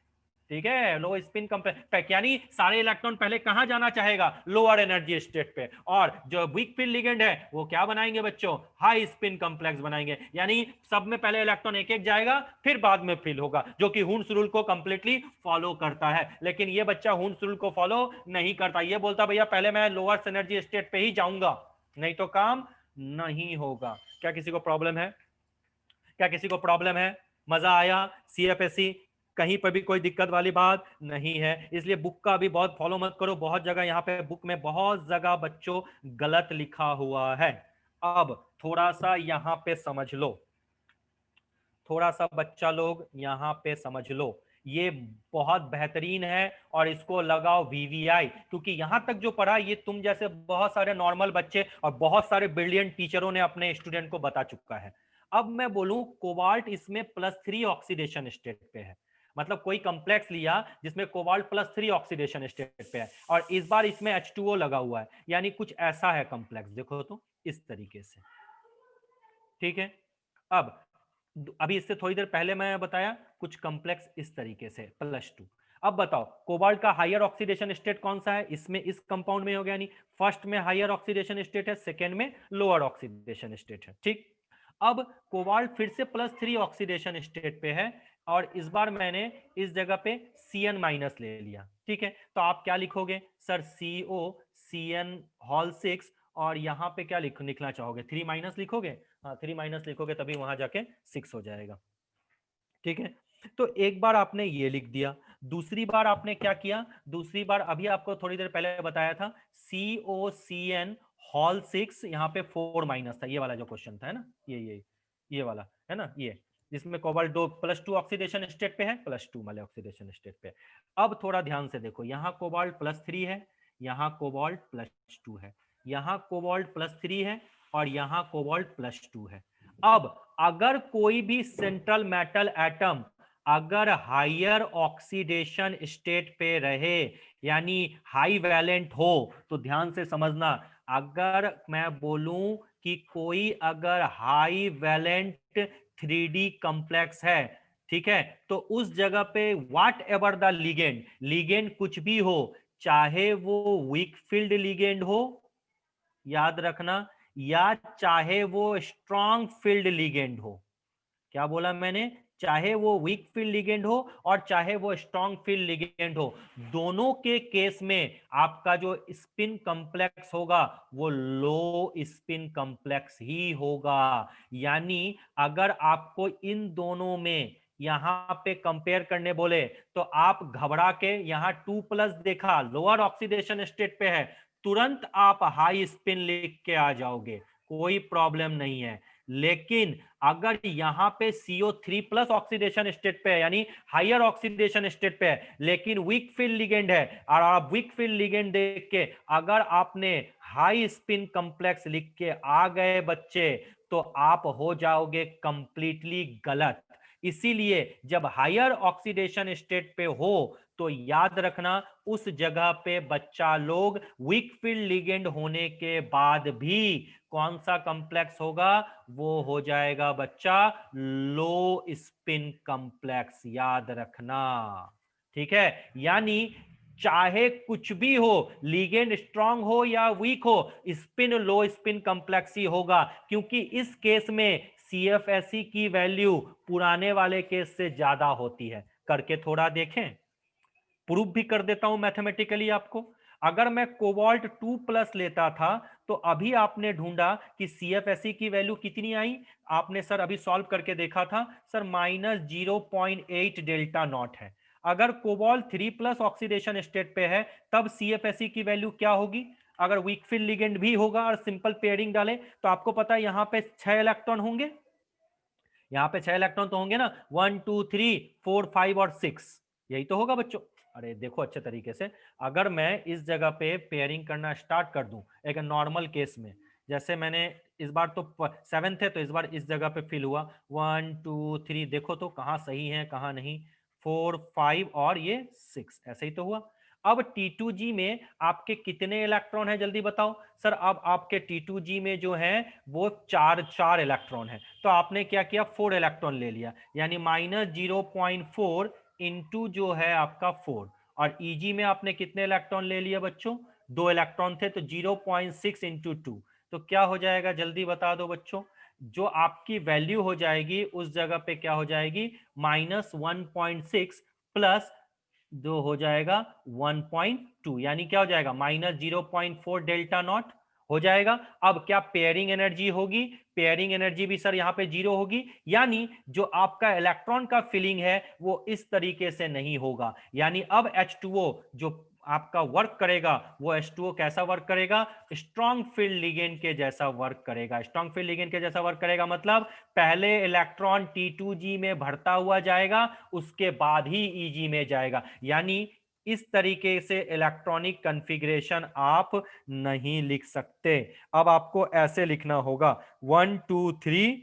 ठीक है, लो स्पिन कॉम्प्लेक्स, यानी सारे इलेक्ट्रॉन पहले कहां जाना चाहेगा, लोअर एनर्जी स्टेट पे, और जो वीक फील्ड लिगेंड है वो क्या बनाएंगे बच्चों, हाई स्पिन कॉम्प्लेक्स बनाएंगे, यानी सब में पहले इलेक्ट्रॉन एक एक जाएगा फिर बाद में फिल होगा, जो कि हुन्स रूल को कंप्लीटली फॉलो करता है। लेकिन ये बच्चा हुन्स रूल को फॉलो नहीं करता, ये बोलता भैया पहले मैं लोअर एनर्जी स्टेट पे ही जाऊंगा, नहीं तो काम नहीं होगा। क्या किसी को प्रॉब्लम है, क्या किसी को प्रॉब्लम है, मजा आया, CFSE कहीं पर भी कोई दिक्कत वाली बात नहीं है। इसलिए बुक का भी बहुत फॉलो मत करो, बहुत जगह यहाँ पे बुक में बहुत जगह बच्चों गलत लिखा हुआ है। अब थोड़ा सा यहाँ पे समझ लो, थोड़ा सा बच्चा लोग यहाँ पे समझ लो, ये बहुत बेहतरीन है, और इसको लगाओ VVI, क्योंकि यहां तक जो पढ़ा ये तुम जैसे बहुत सारे नॉर्मल बच्चे और बहुत सारे ब्रिलियंट टीचरों ने अपने स्टूडेंट को बता चुका है। अब मैं बोलूं कोबाल्ट इसमें +3 ऑक्सीडेशन स्टेट पे है, मतलब कोई कंप्लेक्स लिया जिसमें कोबाल्ट +3 ऑक्सीडेशन स्टेट पे है, और इस बार इसमें H2O लगा हुआ है, यानी कुछ ऐसा है कंप्लेक्स, देखो तो इस तरीके से। ठीक है, अब अभी इससे थोड़ी देर पहले मैं बताया कुछ कॉम्प्लेक्स इस तरीके से +2। अब बताओ कोबाल्ट का हायर ऑक्सीडेशन स्टेट कौन सा है, इसमें इस कंपाउंड में हो गया, यानी फर्स्ट में हायर ऑक्सीडेशन स्टेट है, सेकेंड में लोअर ऑक्सीडेशन स्टेट है। ठीक, अब कोबाल्ट फिर से +3 ऑक्सीडेशन स्टेट पे है, और इस बार मैंने इस जगह पे Cn- ले लिया। ठीक है, तो आप क्या लिखोगे सर, CO Cn होल 6, और यहां पे क्या लिखना चाहोगे, 3- लिखोगे, हाँ 3- लिखोगे तभी वहां जाके 6 हो जाएगा। ठीक है, तो एक बार आपने ये लिख दिया, दूसरी बार आपने क्या किया, दूसरी बार अभी आपको थोड़ी देर पहले बताया था COCn होल 6, यहाँ पे 4- था, ये वाला जो क्वेश्चन था, है ना, ये वाला है ना, ये जिसमें कोबाल्ट 2 +2 ऑक्सीडेशन स्टेट पे है, +2 वाले ऑक्सीडेशन स्टेट पे। अब थोड़ा ध्यान से देखो, यहाँ कोबाल्ट +3 है, यहाँ कोबाल्ट +2 है, यहाँ कोबाल्ट +3 है, और यहाँ कोबाल्ट +2 है। अब अगर कोई भी सेंट्रल मेटल एटम अगर हायर ऑक्सीडेशन स्टेट पे रहे यानी हाई वैलेंट हो, तो ध्यान से समझना, अगर मैं बोलूं कि कोई अगर हाई वैलेंट 3D कॉम्प्लेक्स है, ठीक है, तो उस जगह पे what ever the ligand, ligand कुछ भी हो, चाहे वो वीक फील्ड लिगेंड हो, याद रखना, या चाहे वो स्ट्रॉन्ग फील्ड लिगेंड हो, क्या बोला मैंने, चाहे वो वीक फील्ड लिगेंड हो और चाहे वो स्ट्रॉन्ग फील्ड लिगेंड हो, दोनों के केस में आपका जो स्पिन कॉम्प्लेक्स होगा वो लो स्पिन कॉम्प्लेक्स ही होगा। यानी अगर आपको इन दोनों में यहां पे कंपेयर करने बोले, तो आप घबरा के यहां 2+ देखा, लोअर ऑक्सीडेशन स्टेट पे है, तुरंत आप हाई स्पिन लिख के आ जाओगे, कोई प्रॉब्लम नहीं है। लेकिन अगर यहां पे CO3+ ऑक्सीडेशन स्टेट पे है, यानी हायर ऑक्सीडेशन स्टेट पे है, लेकिन वीक फील्ड लिगेंड है, और आप वीक फील्ड लिगेंड देख के अगर आपने हाई स्पिन कॉम्प्लेक्स लिख के आ गए बच्चे, तो आप हो जाओगे कंप्लीटली गलत। इसीलिए जब हायर ऑक्सीडेशन स्टेट पे हो, तो याद रखना उस जगह पे बच्चा लोग वीक फील्ड लिगेंड होने के बाद भी कौन सा कॉम्प्लेक्स होगा, वो हो जाएगा बच्चा लो स्पिन कॉम्प्लेक्स, याद रखना, ठीक है। यानी चाहे कुछ भी हो, लिगेंड स्ट्रांग हो या वीक हो, स्पिन लो स्पिन कॉम्प्लेक्स ही होगा, क्योंकि इस केस में CFSE की वैल्यू पुराने वाले केस से ज्यादा होती है। करके थोड़ा देखें, प्रूफ भी कर देता हूं मैथमेटिकली आपको। अगर मैं कोबाल्ट 2+ लेता था, तो अभी आपने ढूंढा कि CFSE की वैल्यू कितनी आई, आपने सर अभी सॉल्व करके देखा था सर -0.8 डेल्टा नॉट है। अगर कोबाल्ट 3+ ऑक्सीडेशन स्टेट पे है, तब CFSE की वैल्यू क्या होगी, अगर वीक फील्ड लिगेंड भी होगा और सिंपल पेयरिंग डाले, तो आपको पता है यहां पे 6 इलेक्ट्रॉन होंगे, यहां पे 6 इलेक्ट्रॉन तो होंगे ना, 1 2 3 4 5 और 6, यही तो होगा बच्चों। अरे देखो अच्छे तरीके से, अगर मैं इस जगह पे पेयरिंग करना स्टार्ट कर दूं एक नॉर्मल केस में, जैसे मैंने इस बार तो 7 थे, तो इस बार इस जगह पे फिल हुआ 1 2 3, देखो तो कहाँ सही है कहाँ नहीं, 4 5 और ये 6, ऐसे ही तो हुआ। अब T2G में आपके कितने इलेक्ट्रॉन है जल्दी बताओ सर, अब आपके T2G में जो है वो 4 इलेक्ट्रॉन है, तो आपने क्या किया 4 इलेक्ट्रॉन ले लिया, यानी -0.4 इंटू जो है आपका 4, और Eg में आपने कितने इलेक्ट्रॉन ले लिया बच्चों, 2 इलेक्ट्रॉन थे, तो 0.6 इंटू 2, तो क्या हो जाएगा जल्दी बता दो बच्चों, जो आपकी वैल्यू हो जाएगी उस जगह पे क्या हो जाएगी, -1.6 प्लस जो हो जाएगा 1.2, यानी क्या हो जाएगा -0.4 डेल्टा नॉट हो जाएगा। अब क्या पेयरिंग एनर्जी होगी, पेयरिंग एनर्जी भी सर यहाँ पे 0 होगी, यानी जो आपका इलेक्ट्रॉन का फिलिंग है वो इस तरीके से नहीं होगा, यानी अब H2O जो आपका वर्क करेगा वो H2O कैसा वर्क करेगा, स्ट्रॉन्ग फील्ड लिगेंड के जैसा वर्क करेगा। स्ट्रॉन्ग फील्ड लिगेंड के जैसा वर्क करेगा मतलब पहले इलेक्ट्रॉन T2G में भरता हुआ जाएगा, उसके बाद ही Eg में जाएगा, यानी इस तरीके से इलेक्ट्रॉनिक कॉन्फ़िगरेशन आप नहीं लिख सकते। अब आपको ऐसे लिखना होगा 1 2 3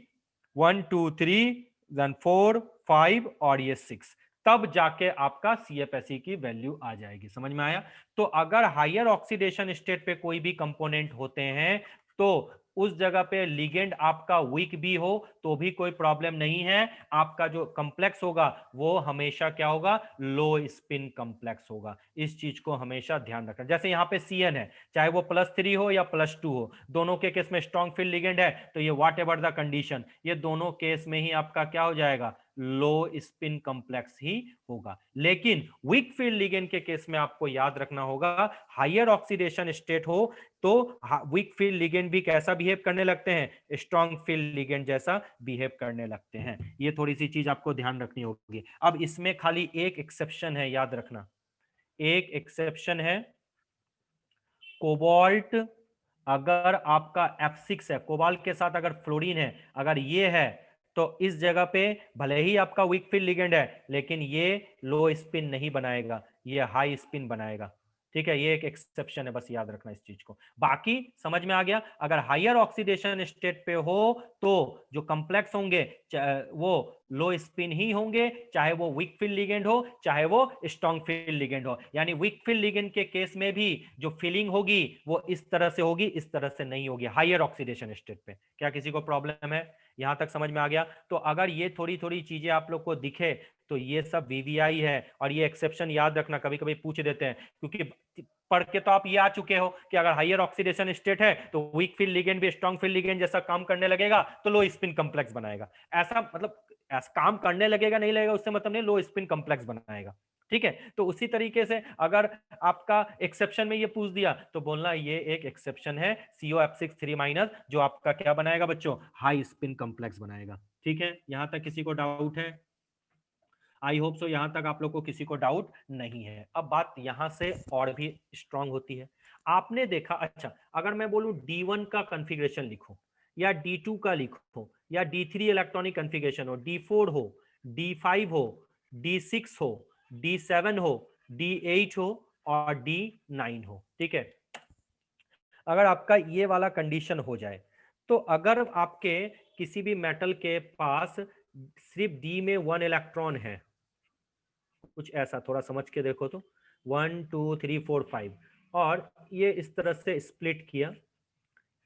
1 2 3 देन 4 5 और ये 6, तब जाके आपका CFSE की वैल्यू आ जाएगी। समझ में आया। तो अगर हायर ऑक्सीडेशन स्टेट पे कोई भी कंपोनेंट होते हैं, तो उस जगह पे लिगेंड आपका वीक भी हो तो भी कोई प्रॉब्लम नहीं है, आपका जो कॉम्प्लेक्स होगा वो हमेशा क्या होगा, लो स्पिन कॉम्प्लेक्स होगा। इस चीज को हमेशा ध्यान रखना। जैसे यहाँ पे CN है, चाहे वो +3 हो या +2 हो, दोनों के केस में स्ट्रॉन्ग फील्ड लिगेंड है, तो ये व्हाट एवर द कंडीशन, ये दोनों केस में ही आपका क्या हो जाएगा, लो स्पिन कॉम्प्लेक्स ही होगा। लेकिन वीक फील्ड लिगेंड के केस में आपको याद रखना होगा, हायर ऑक्सीडेशन स्टेट हो तो वीक फील्ड लिगेंड भी कैसा बिहेव करने लगते हैं, स्ट्रॉन्ग फील्ड लिगेंड जैसा बिहेव करने लगते हैं। ये थोड़ी सी चीज आपको ध्यान रखनी होगी। अब इसमें खाली एक एक्सेप्शन है, याद रखना, एक एक्सेप्शन है, कोबाल्ट अगर आपका F6 है, कोबाल्ट के साथ अगर फ्लोरीन है, अगर ये है, तो इस जगह पे भले ही आपका वीक फील्ड लिगेंड है, लेकिन ये लो स्पिन नहीं बनाएगा, ये हाई स्पिन बनाएगा। ठीक है, ये एक एक्सेप्शन है, बस याद रखना इस चीज को। बाकी समझ में आ गया। अगर हायर ऑक्सीडेशन स्टेट पे हो तो जो कॉम्प्लेक्स होंगे वो लो स्पिन ही होंगे, चाहे वो वीक फील्ड लिगेंड हो चाहे वो स्ट्रॉन्ग फील्ड लिगेंड हो। यानी वीक फील्ड लिगेंड के केस में भी जो फीलिंग होगी वो इस तरह से होगी, इस तरह से नहीं होगी हायर ऑक्सीडेशन स्टेट पे। क्या किसी को प्रॉब्लम है? यहां तक समझ में आ गया? तो अगर ये थोड़ी थोड़ी चीजें आप लोग को दिखे तो ये सब वीवीआई है। और ये एक्सेप्शन याद रखना, कभी कभी पूछ देते हैं, क्योंकि पढ़ के तो आप ये आ चुके हो कि अगर हायर ऑक्सीडेशन स्टेट है तो वीक फील्ड लिगेंड भी स्ट्रॉन्ग फील्ड लिगेंड जैसा काम करने लगेगा तो लो स्पिन कॉम्प्लेक्स बनाएगा। ऐसा मतलब ऐसा काम करने लगेगा नहीं लगेगा उससे मतलब नहीं, लो स्पिन कॉम्प्लेक्स बनाएगा। ठीक है, तो उसी तरीके से अगर आपका एक्सेप्शन में ये पूछ दिया तो बोलना ये एक एक्सेप्शन है COF6 3- जो आपका क्या बनाएगा बच्चों? हाई स्पिन कॉम्प्लेक्स बनाएगा। ठीक है, यहां तक किसी को डाउट है? आई होप सो यहां तक आप लोग को किसी को डाउट नहीं है। अब बात यहां से और भी स्ट्रांग होती है। आपने देखा, अच्छा अगर मैं बोलूं D1 का कॉन्फ़िगरेशन लिखो या D2 का लिखो या D3 इलेक्ट्रॉनिक कॉन्फ़िगरेशन हो, D4 हो, D5 हो, D6 हो, D7 हो, D8 हो और D9 हो। ठीक है, अगर आपका ये वाला कंडीशन हो जाए तो अगर आपके किसी भी मेटल के पास सिर्फ डी में 1 इलेक्ट्रॉन है, कुछ ऐसा थोड़ा समझ के देखो तो 1 2 3 4 5, और ये इस तरह से स्प्लिट किया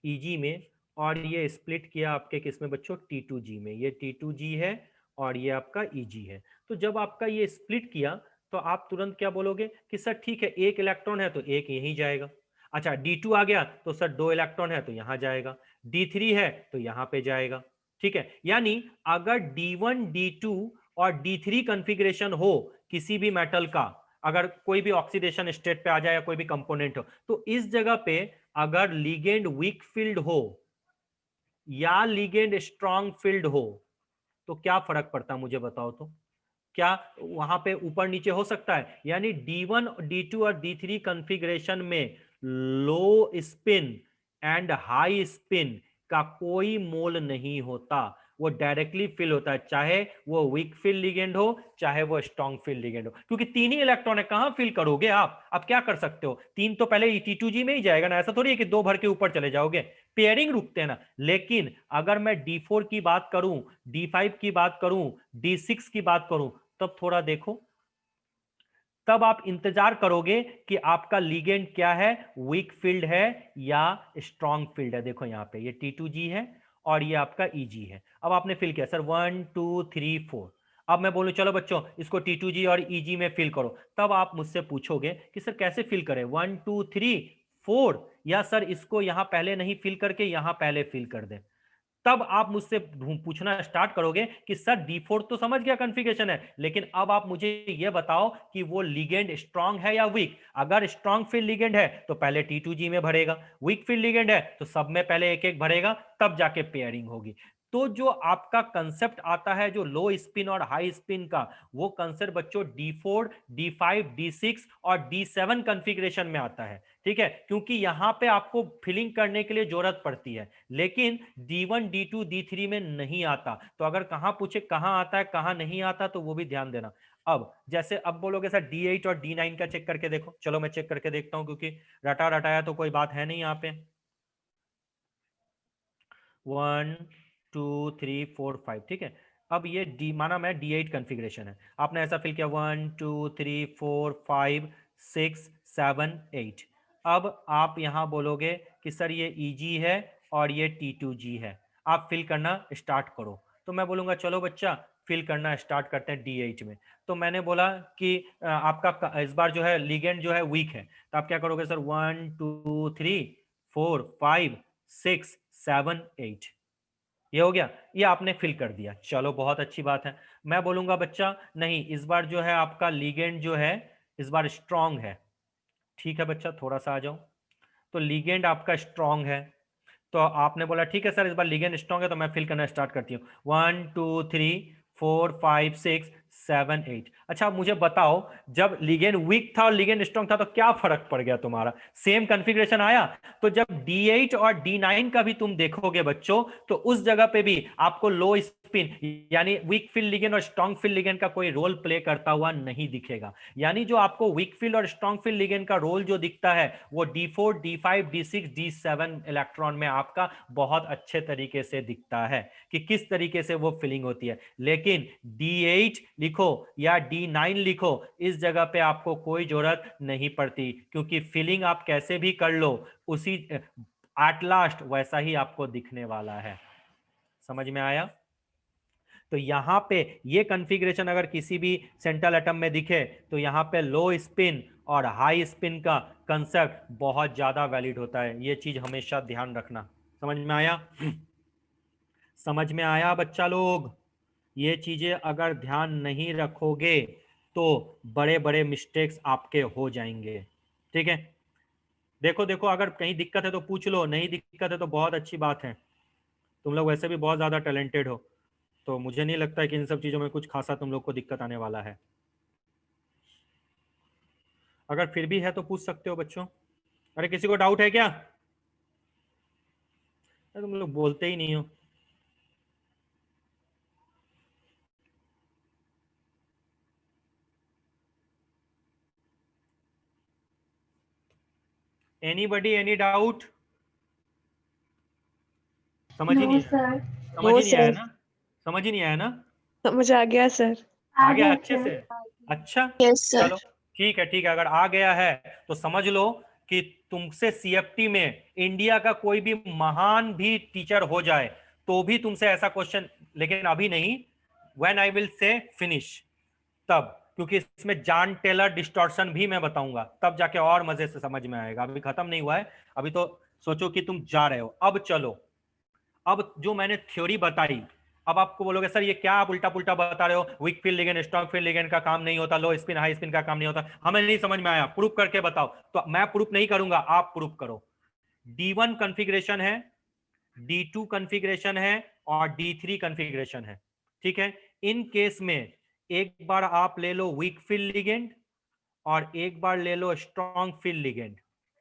Eg में, और ये स्प्लिट किया आपके किस में बच्चों? T2G में। ये T2G है और ये आपका Eg है। तो जब आपका ये स्प्लिट किया तो आप तुरंत क्या बोलोगे कि सर ठीक है, एक इलेक्ट्रॉन है तो एक यहीं जाएगा। अच्छा D2 आ गया तो सर 2 इलेक्ट्रॉन है तो यहां जाएगा, D3 है तो यहां पे जाएगा। ठीक है, यानी अगर D1 D2 और D3 कॉन्फ़िगरेशन हो किसी भी मेटल का, अगर कोई भी ऑक्सीडेशन स्टेट पे आ जाए या कोई भी कंपोनेंट हो, तो इस जगह पे अगर लिगेंड वीक फील्ड हो या लिगेंड स्ट्रॉन्ग फील्ड हो तो क्या फर्क पड़ता है मुझे बताओ तो? क्या वहां पे ऊपर नीचे हो सकता है? यानी D1 D2 और D3 कॉन्फ़िगरेशन में लो स्पिन एंड हाई स्पिन का कोई मोल नहीं होता, वो डायरेक्टली फिल होता है, चाहे वो वीक फील्ड लिगेंड हो चाहे वो स्ट्रॉन्ग फील्ड लिगेंड हो, क्योंकि तीन ही इलेक्ट्रॉन है, कहां फिल करोगे आप क्या कर सकते हो? तीन तो पहले T2G में ही जाएगा ना, ऐसा थोड़ी है कि दो भर के ऊपर चले जाओगे, पेयरिंग रुकते हैं ना। लेकिन अगर मैं D4 की बात करूं, D5 की बात करूं, D6 की बात करूं, तब थोड़ा देखो, तब आप इंतजार करोगे कि आपका लिगेंड क्या है, वीक फील्ड है या स्ट्रॉन्ग फील्ड है। देखो यहां पे ये T2G है और ये आपका Eg है। अब आपने फिल किया सर 1 2 3 4, अब मैं बोलूं चलो बच्चों इसको T2G और Eg में फिल करो, तब आप मुझसे पूछोगे कि सर कैसे फिल करें 1 2 3 4, या सर इसको यहां पहले नहीं फिल करके यहां पहले फिल कर दें। तब आप मुझसे पूछना स्टार्ट करोगे कि सर D4 तो समझ गया कॉन्फ़िगरेशन है, लेकिन अब आप मुझे यह बताओ कि वो लिगेंड स्ट्रांग है या वीक। अगर स्ट्रांग फील्ड लिगेंड है तो पहले T2G में भरेगा, वीक फील्ड लिगेंड है तो सब में पहले एक एक भरेगा, तब जाके पेयरिंग होगी। तो जो आपका कंसेप्ट आता है जो लो स्पिन और हाई स्पिन का, वो कंसेप्ट बच्चों D4 D5 D6 और D7 कॉन्फ़िगरेशन में आता है। ठीक है, क्योंकि यहां पे आपको फिलिंग करने के लिए जरूरत पड़ती है, लेकिन D1 D2 D3 में नहीं आता। तो अगर कहां पूछे कहां आता है कहां नहीं आता तो वो भी ध्यान देना। अब जैसे अब बोलोगे सर D8 और D9 का चेक करके देखो, चलो मैं चेक करके देखता हूं, क्योंकि रटा रटाया तो कोई बात है नहीं यहाँ पे। 1 2 3 4 5, ठीक है। अब ये डी माना मैं D8 कॉन्फ़िगरेशन है, आपने ऐसा फिल किया 1 2 3 4 5 6 7 8। अब आप यहां बोलोगे कि सर ये Eg है और ये T2G है, आप फिल करना स्टार्ट करो। तो मैं बोलूंगा चलो बच्चा फिल करना स्टार्ट करते हैं D8 में। तो मैंने बोला कि आपका इस बार जो है लिगेंड जो है वीक है, तो आप क्या करोगे सर 1 2 3 4 5 6 7 8, ये हो गया, ये आपने फिल कर दिया, चलो बहुत अच्छी बात है। मैं बोलूंगा बच्चा नहीं, इस बार जो है आपका लिगेंड जो है इस बार स्ट्रांग है। ठीक है बच्चा, थोड़ा सा आ जाओ। तो लिगेंड आपका स्ट्रांग है, तो आपने बोला ठीक है सर इस बार लिगेंड स्ट्रांग है, तो मैं फिल करना स्टार्ट करती हूँ 1 2 3 4 5 6 7 8। अच्छा मुझे बताओ, जब लिगेंड वीक था और लिगेंड स्ट्रांग था तो क्या फर्क पड़ गया तुम्हारा? सेम कॉन्फ़िगरेशन आया। तो जब D8 और D9 का भी तुम देखोगे बच्चों, तो उस जगह पे भी आपको लो स्पिन, यानी वीक फील्ड लिगेंड और स्ट्रॉन्ग फील्ड लिगेंड का कोई रोल प्ले करता हुआ नहीं दिखेगा। यानी जो आपको वीक फील्ड और स्ट्रॉन्ग फील्ड लिगेंड का रोल जो दिखता है वो D4, D5, D6, D7 electron में आपका बहुत अच्छे तरीके से दिखता है कि किस तरीके से वो फिलिंग होती है। लेकिन D8 लिखो या D9 लिखो, इस जगह पे आपको कोई जरूरत नहीं पड़ती, क्योंकि फिलिंग आप कैसे भी कर लो उसी एट लास्ट वैसा ही आपको दिखने वाला है। समझ में आया? तो यहां पे ये कॉन्फ़िगरेशन अगर किसी भी सेंट्रल एटम में दिखे तो यहां पे लो स्पिन और हाई स्पिन का कंसेप्ट बहुत ज्यादा वैलिड होता है। ये चीज हमेशा ध्यान रखना। समझ में आया? समझ में आया बच्चा लोग? ये चीजें अगर ध्यान नहीं रखोगे तो बड़े बड़े मिस्टेक्स आपके हो जाएंगे। ठीक है, देखो देखो, अगर कहीं दिक्कत है तो पूछ लो, नहीं दिक्कत है तो बहुत अच्छी बात है। तुम लोग वैसे भी बहुत ज्यादा टैलेंटेड हो, तो मुझे नहीं लगता है कि इन सब चीजों में कुछ खासा तुम लोग को दिक्कत आने वाला है। अगर फिर भी है तो पूछ सकते हो बच्चों। अरे किसी को डाउट है क्या? तुम लोग बोलते ही नहीं हो। Anybody, any doubt? समझ ही नो नहीं आया? सर। समझ ही नहीं आया ना? समझ ही नहीं आया ना? समझ आ गया सर। आ आ गया गया अच्छे सर। से? अच्छा, यस चलो सर। ठीक है ठीक है। अगर आ गया है तो समझ लो कि तुमसे सीएफटी में इंडिया का कोई भी महान भी टीचर हो जाए तो भी तुमसे ऐसा क्वेश्चन, लेकिन अभी नहीं, when I will say finish, तब, क्योंकि इसमें जॉन टेलर डिस्टॉर्शन भी मैं बताऊंगा, तब जाके और मजे से समझ में आएगा। अभी खत्म नहीं हुआ है, अभी तो सोचो कि तुम जा रहे हो। अब चलो, अब जो मैंने थ्योरी बताई, अब आपको बोलोगे सर ये क्या आप उल्टा पुल्टा बता रहे हो, weak field ligand strong field ligand का काम नहीं होता, लो स्पिन हाई स्पिन का काम नहीं होता, हमें नहीं समझ में आया, प्रूफ करके बताओ। तो मैं प्रूफ नहीं करूंगा, आप प्रूफ करो। D1 कॉन्फ़िगरेशन है, D2 कॉन्फ़िगरेशन है और D3 कॉन्फ़िगरेशन है। ठीक है, इन केस में एक बार आप ले लो वीक फील्ड लिगेंड और एक बार ले लो स्ट्रॉन्ग फील्ड लिगेंड।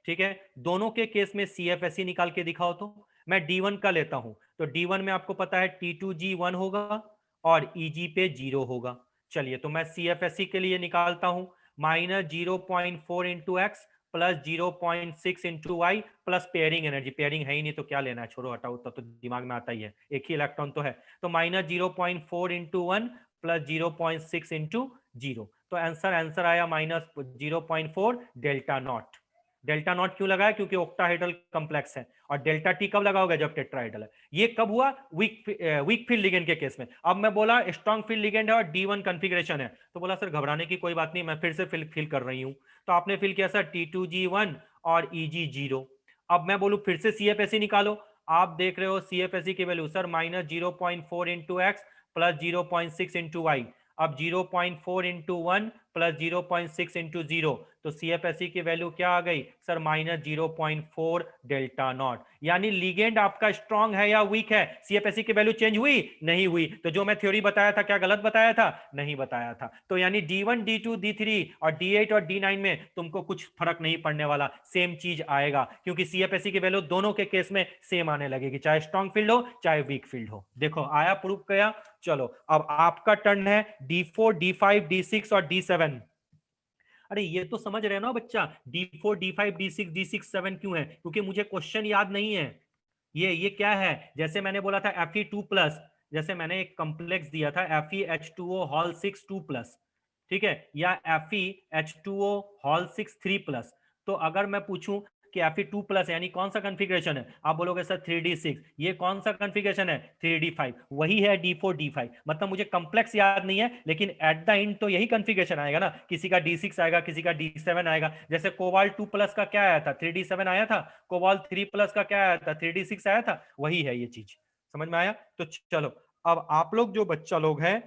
ठीक है, दोनों के केस में CFSE निकाल के दिखाओ। तो मैं D1 का लेता हूं, तो D1 में आपको पता है T2G1 होगा और EG पे 0 होगा। चलिए, तो मैं CFSE के लिए निकालता हूं, -0.4 into x plus 0.6 into y plus pairing energy. Pairing है ही नहीं तो क्या लेना है, छोड़ो हटाओ, तो दिमाग में आता ही है, एक ही इलेक्ट्रॉन तो है। तो -0.4 इंटू 1 प्लस 0.6 इंटू 0, तो आंसर आंसर आया -0.4 डेल्टा नॉट। डेल्टा नॉट क्यों लगाया? क्योंकि ऑक्टाहेड्रल कॉम्प्लेक्स है। और डेल्टा टी कब लगाओगे? जब टेट्राहेड्रल है। ये कब हुआ? वीक फील्ड लिगेंड के केस में। अब मैं बोला स्ट्रॉन्ग फील्ड लिगेंड है और D1 कॉन्फ़िगरेशन है, तो बोला सर घबराने की कोई बात नहीं, मैं फिर से फिल कर रही हूं। तो आपने फिल किया सर T2G1 और EG0। अब मैं बोलूं फिर से CFSE निकालो, आप देख रहे हो CFSE की value sir -0.4 into x plus 0.6 into y. अब 0.4 इंटू 1 प्लस 0.6 इंटू 0, तो CFSE की वैल्यू क्या आ गई सर? -0.4 delta not. यानी लिगेंड आपका स्ट्रॉन्ग है या वीक है, CFSE की वैल्यू चेंज हुई नहीं हुई। तो जो मैं थ्योरी बताया था क्या गलत बताया था? नहीं बताया था। तो यानी D1, D2, D3 और D8 और D9 में तुमको कुछ फर्क नहीं पड़ने वाला, सेम चीज आएगा, क्योंकि CFSE की वैल्यू दोनों के केस में सेम आने लगेगी, चाहे स्ट्रॉन्ग फील्ड हो चाहे वीक फील्ड हो। देखो आया, प्रूफ किया। चलो अब आपका टर्न है D4, D5, D6 और D7। अरे ये तो समझ रहे हो ना बच्चा, D4, D5, D6, D6, 7 क्यों है? क्योंकि मुझे क्वेश्चन याद नहीं है। ये क्या है? जैसे मैंने बोला था Fe2+, जैसे मैंने एक कॉम्प्लेक्स दिया था FeH2O हॉल 6 2+, ठीक है, या FeH2O हॉल 6 3+। तो अगर मैं पूछूं कि Fe2+ यानी कौन सा कॉन्फ़िगरेशन है, आप बोलोगे सर 3D6। ये कौन सा कॉन्फ़िगरेशन है? 3D5। वही है D4 D5। मतलब मुझे कॉम्प्लेक्स याद नहीं है, लेकिन एट द एंड तो यही कॉन्फ़िगरेशन आएगा ना। किसी का D6 आएगा, किसी का D7 आएगा। जैसे कोबाल्ट 2+ का क्या आया था? 3D7 आया था। कोबाल्ट 3+ का क्या आया था? 3D6 आया था। वही है ये चीज, समझ में आया? तो चलो, अब आप लोग जो बच्चा लोग हैं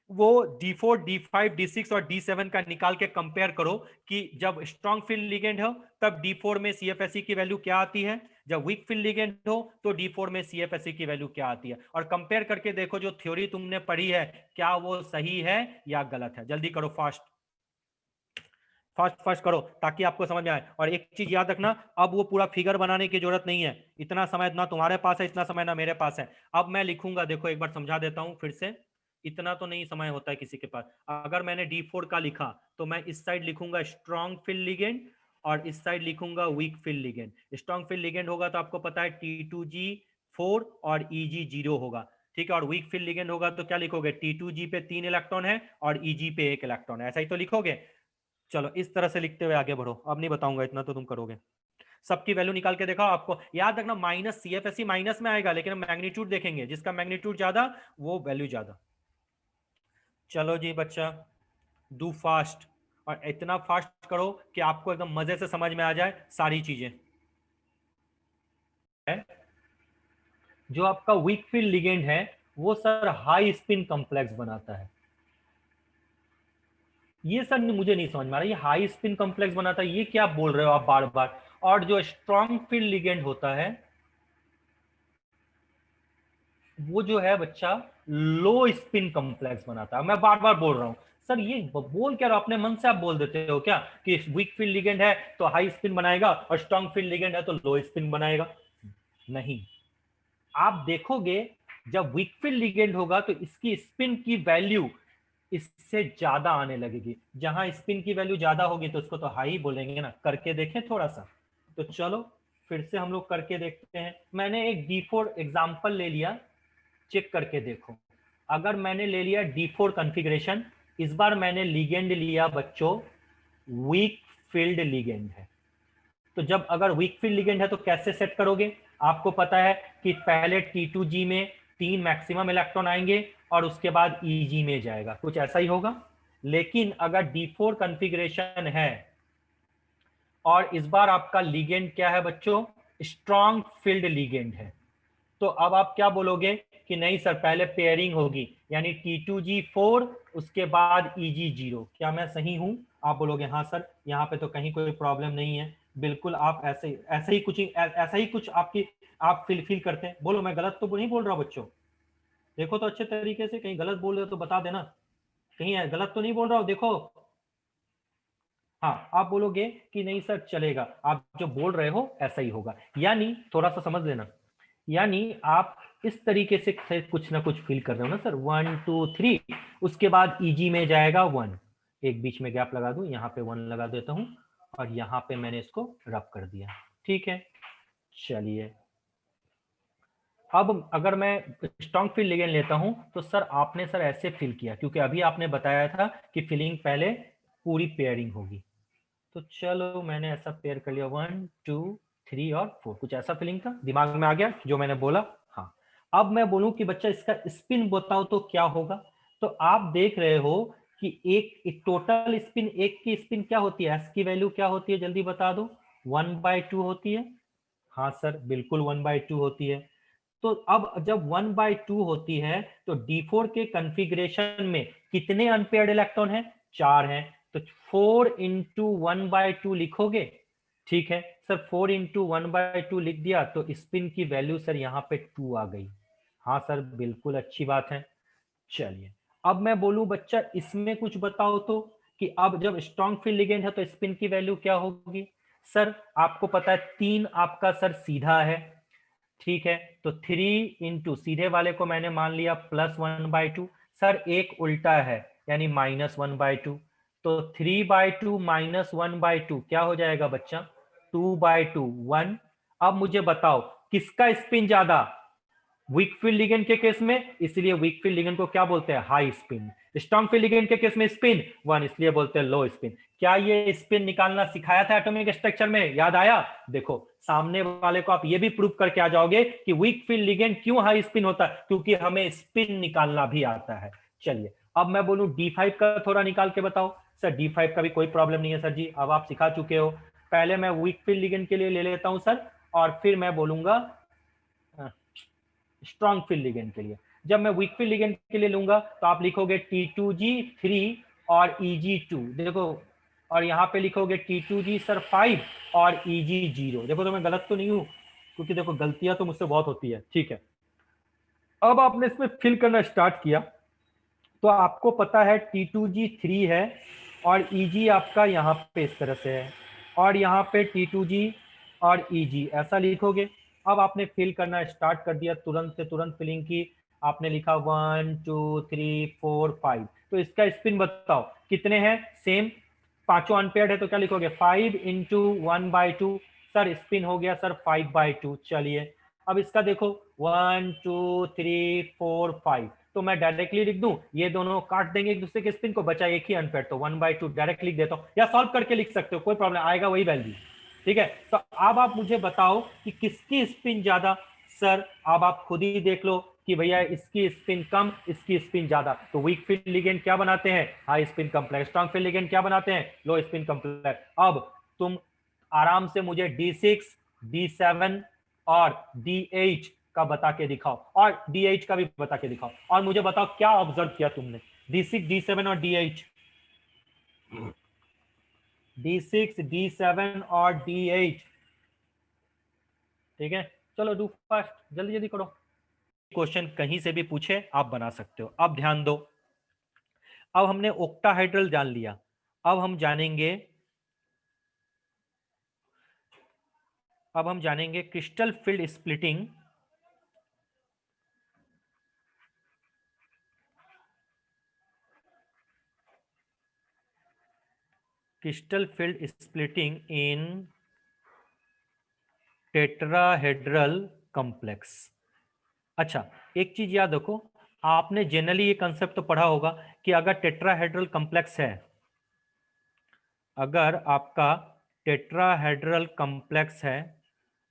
वो D4, D5, D6 और D7 का निकाल के कंपेयर करो कि जब स्ट्रॉन्ग फील्ड लिगेंड हो तब D4 में CFSE की वैल्यू क्या आती है, जब वीक फील्ड लिगेंड हो तो D4 में CFSE की वैल्यू क्या आती है, और कंपेयर करके देखो जो थ्योरी तुमने पढ़ी है क्या वो सही है या गलत है। जल्दी करो, फास्ट फास्ट फास्ट करो ताकि आपको समझ में आए। और एक चीज याद रखना, अब वो पूरा फिगर बनाने की जरूरत नहीं है, इतना समय ना तुम्हारे पास है, इतना समय ना मेरे पास है। अब मैं लिखूंगा, देखो एक बार समझा देता हूं फिर से, इतना तो नहीं समय होता है किसी के पास। अगर मैंने D4 का लिखा तो मैं इस साइड लिखूंगा स्ट्रॉन्ग फील्ड लिगेंड और इस साइड लिखूंगा weak field ligand. Strong field ligand होगा तो आपको पता है T2G4 और EG0 होगा, ठीक है। और वीक फील्ड लिगेंड होगा तो क्या लिखोगे, T2G पे 3 इलेक्ट्रॉन है और EG पे 1 इलेक्ट्रॉन है, ऐसा ही तो लिखोगे। चलो इस तरह से लिखते हुए आगे बढ़ो, अब नहीं बताऊंगा, इतना तो तुम करोगे। सबकी वैल्यू निकाल के देखो, आपको याद रखना माइनस CFSE माइनस में आएगा, लेकिन हम मैग्नीट्यूड देखेंगे, जिसका मैग्नीट्यूड ज्यादा वो वैल्यू ज्यादा। चलो जी बच्चा, डू फास्ट, और इतना फास्ट करो कि आपको एकदम मजे से समझ में आ जाए सारी चीजें। जो आपका वीक फील्ड लिगेंड है वो सर हाई स्पिन कॉम्प्लेक्स बनाता है। ये सर मुझे नहीं समझ में आ रहा, ये हाई स्पिन कॉम्प्लेक्स बनाता है, ये क्या बोल रहे हो आप बार बार। और जो स्ट्रॉन्ग फील्ड लिगेंड होता है वो जो है बच्चा लो स्पिन कॉम्प्लेक्स बनाता है। मैं बार बार बोल रहा हूं सर, ये बोल क्या रहे हो, अपने मन से आप बोल देते हो क्या कि वीक फील्ड लिगेंड है तो हाई स्पिन बनाएगा और स्ट्रॉन्ग फील्ड लिगेंड है तो लो स्पिन बनाएगा। नहीं, आप देखोगे जब वीक फील्ड लिगेंड होगा तो इसकी स्पिन की वैल्यू इससे ज्यादा आने लगेगी। जहां स्पिन की वैल्यू ज्यादा होगी तो उसको तो हाई बोलेंगे ना। करके देखें थोड़ा सा, तो चलो फिर से हम लोग करके देखते हैं। मैंने एक D4 एग्जांपल ले लिया, चेक करके देखो। अगर मैंने ले लिया D4 कॉन्फ़िगरेशन, इस बार मैंने लिगेंड लिया बच्चों वीक फील्ड लिगेंड है। तो जब अगर वीक फील्ड लिगेंड है तो कैसे सेट करोगे, आपको पता है कि पहले T2G में 3 मैक्सिमम इलेक्ट्रॉन आएंगे और उसके बाद EG में जाएगा, कुछ ऐसा ही होगा। लेकिन अगर D4 कॉन्फ़िगरेशन है और इस बार आपका लिगेंड क्या है बच्चों, स्ट्रॉन्ग फील्ड लिगेंड है, तो अब आप क्या बोलोगे कि नहीं सर पहले पेयरिंग होगी, यानी T2G4 उसके बाद EG0। क्या मैं सही हूं? आप बोलोगे हाँ सर, यहाँ पे तो कहीं कोई प्रॉब्लम नहीं है, बिल्कुल आप ऐसा ही कुछ आपकी आप फील करते हैं। बोलो मैं गलत तो नहीं बोल रहा बच्चों, देखो तो अच्छे तरीके से, कहीं गलत बोल रहे हो तो बता देना, कहीं गलत तो नहीं बोल रहा हो देखो। हाँ, आप बोलोगे कि नहीं सर चलेगा, आप जो बोल रहे हो ऐसा ही होगा, यानी थोड़ा सा समझ लेना, यानी आप इस तरीके से कुछ ना कुछ फील कर रहे हो ना सर। 1 2 3 उसके बाद EG में जाएगा 1, एक बीच में गैप लगा दूं, यहाँ पे 1 लगा देता हूं और यहाँ पे मैंने इसको रब कर दिया, ठीक है। चलिए अब अगर मैं स्ट्रॉन्ग फील्ड लिगेंड लेता हूं तो सर आपने सर ऐसे फील किया, क्योंकि अभी आपने बताया था कि फीलिंग पहले पूरी पेयरिंग होगी। तो चलो मैंने ऐसा पेयर कर लिया 1 2 3 और 4, कुछ ऐसा फीलिंग था, दिमाग में आ गया जो मैंने बोला। हाँ, अब मैं बोलूं कि बच्चा इसका स्पिन बताओ तो क्या होगा। तो आप देख रहे हो कि एक टोटल स्पिन, एक की स्पिन क्या होती है, एस की वैल्यू क्या होती है, जल्दी बता दो। 1/2 होती है। हाँ सर बिल्कुल 1/2 होती है। तो अब जब 1/2 होती है तो D4 के कॉन्फ़िगरेशन में कितने अनपेयर्ड इलेक्ट्रॉन हैं, 4 हैं। तो 4 इंटू 1/2 लिखोगे, ठीक है सर। 4 इंटू 1/2 लिख दिया तो स्पिन की वैल्यू सर यहाँ पे 2 आ गई। हाँ सर बिल्कुल अच्छी बात है। चलिए अब मैं बोलूं बच्चा इसमें कुछ बताओ तो, कि अब जब स्ट्रॉन्ग फील्ड लिगेंड है तो स्पिन की वैल्यू क्या होगी। सर आपको पता है 3 आपका सर सीधा है, ठीक है। तो 3 इंटू सीधे वाले को मैंने मान लिया +1/2, सर एक उल्टा है यानी -1/2, तो 3/2 -1/2 क्या हो जाएगा बच्चा, 2/2 1। अब मुझे बताओ किसका स्पिन ज्यादा, वीक फील्ड लिगेंड के केस में, इसलिए वीक फील्ड लिगेंड को क्या बोलते हैं, high spin. Strong field ligand के केस में स्पिन 1, इसलिए बोलते हैं लो स्पिन। क्या ये स्पिन निकालना सिखाया था एटॉमिक स्ट्रक्चर में, याद आया। देखो सामने वाले को आप ये भी प्रूव करके आ जाओगे कि वीक फील्ड लिगेंड क्यों हाई स्पिन होता है, क्योंकि हमें स्पिन निकालना भी आता है। चलिए अब मैं बोलूं D5 का थोड़ा निकाल के बताओ। सर D5 का भी कोई प्रॉब्लम नहीं है सर जी, अब आप सिखा चुके हो। पहले मैं वीक फील्ड लिगेंड के लिए ले लेता हूं सर, और फिर मैं बोलूंगा स्ट्रॉन्ग फील्ड लिगेंड के लिए। जब मैं वीक फील्ड लिगेंड के लिए लूंगा तो आप लिखोगे T2G3 और EG2, देखो, और यहाँ पे लिखोगे T2G सर 5 और EG0। देखो तो मैं गलत तो नहीं हूँ, क्योंकि देखो गलतियां तो मुझसे बहुत होती है, ठीक है। अब आपने इसमें फिल करना स्टार्ट किया तो आपको पता है T2G3 है और ईजी आपका यहाँ पे इस तरह से है, और यहाँ पे T2G और ईजी ऐसा लिखोगे। अब आपने फिल करना स्टार्ट कर दिया, तुरंत से तुरंत फिलिंग की। आपने लिखा 1 2 3 4 5। तो इसका स्पिन बताओ कितने हैं, सेम पांचों अनपेयर्ड है तो क्या लिखोगे 5 इंटू 1/2। सर स्पिन हो गया सर 5/2। चलिए अब इसका देखो 1 2 3 4 5, तो मैं डायरेक्टली लिख दूं, ये दोनों काट देंगे एक दूसरे के स्पिन को, बचा एक ही अनपेयर्ड, तो 1/2 डायरेक्ट लिख देता हूं, या सॉल्व करके लिख सकते हो, कोई प्रॉब्लम, आएगा वही वैल्यू। ठीक है, तो अब आप मुझे बताओ कि किसकी स्पिन ज्यादा। सर अब आप खुद ही देख लो कि भैया इसकी स्पिन कम, इसकी स्पिन ज्यादा, तो वीक फील्ड लिगेंड क्या बनाते हैं, high spin complex. Strong field ligand क्या बनाते हैं, लो स्पिन कॉम्प्लेक्स। अब तुम आराम से मुझे D6 D7 और D8 का बता के दिखाओ, और D8 का भी बता के दिखाओ, और मुझे बताओ क्या ऑब्जर्व किया तुमने, D6 D7 और D8, D6 D7 और D8। ठीक है, चलो डू फास्ट, जल्दी जल्दी करो। क्वेश्चन कहीं से भी पूछे आप बना सकते हो। अब ध्यान दो, अब हमने ओक्टाहेड्रल जान लिया, अब हम जानेंगे crystal field splitting. Crystal field splitting इन टेट्राहेड्रल कॉम्प्लेक्स। अच्छा, एक चीज याद रखो, आपने जनरली ये कंसेप्ट तो पढ़ा होगा कि अगर टेट्राहेड्रल कॉम्प्लेक्स है, अगर आपका टेट्राहेड्रल कॉम्प्लेक्स है,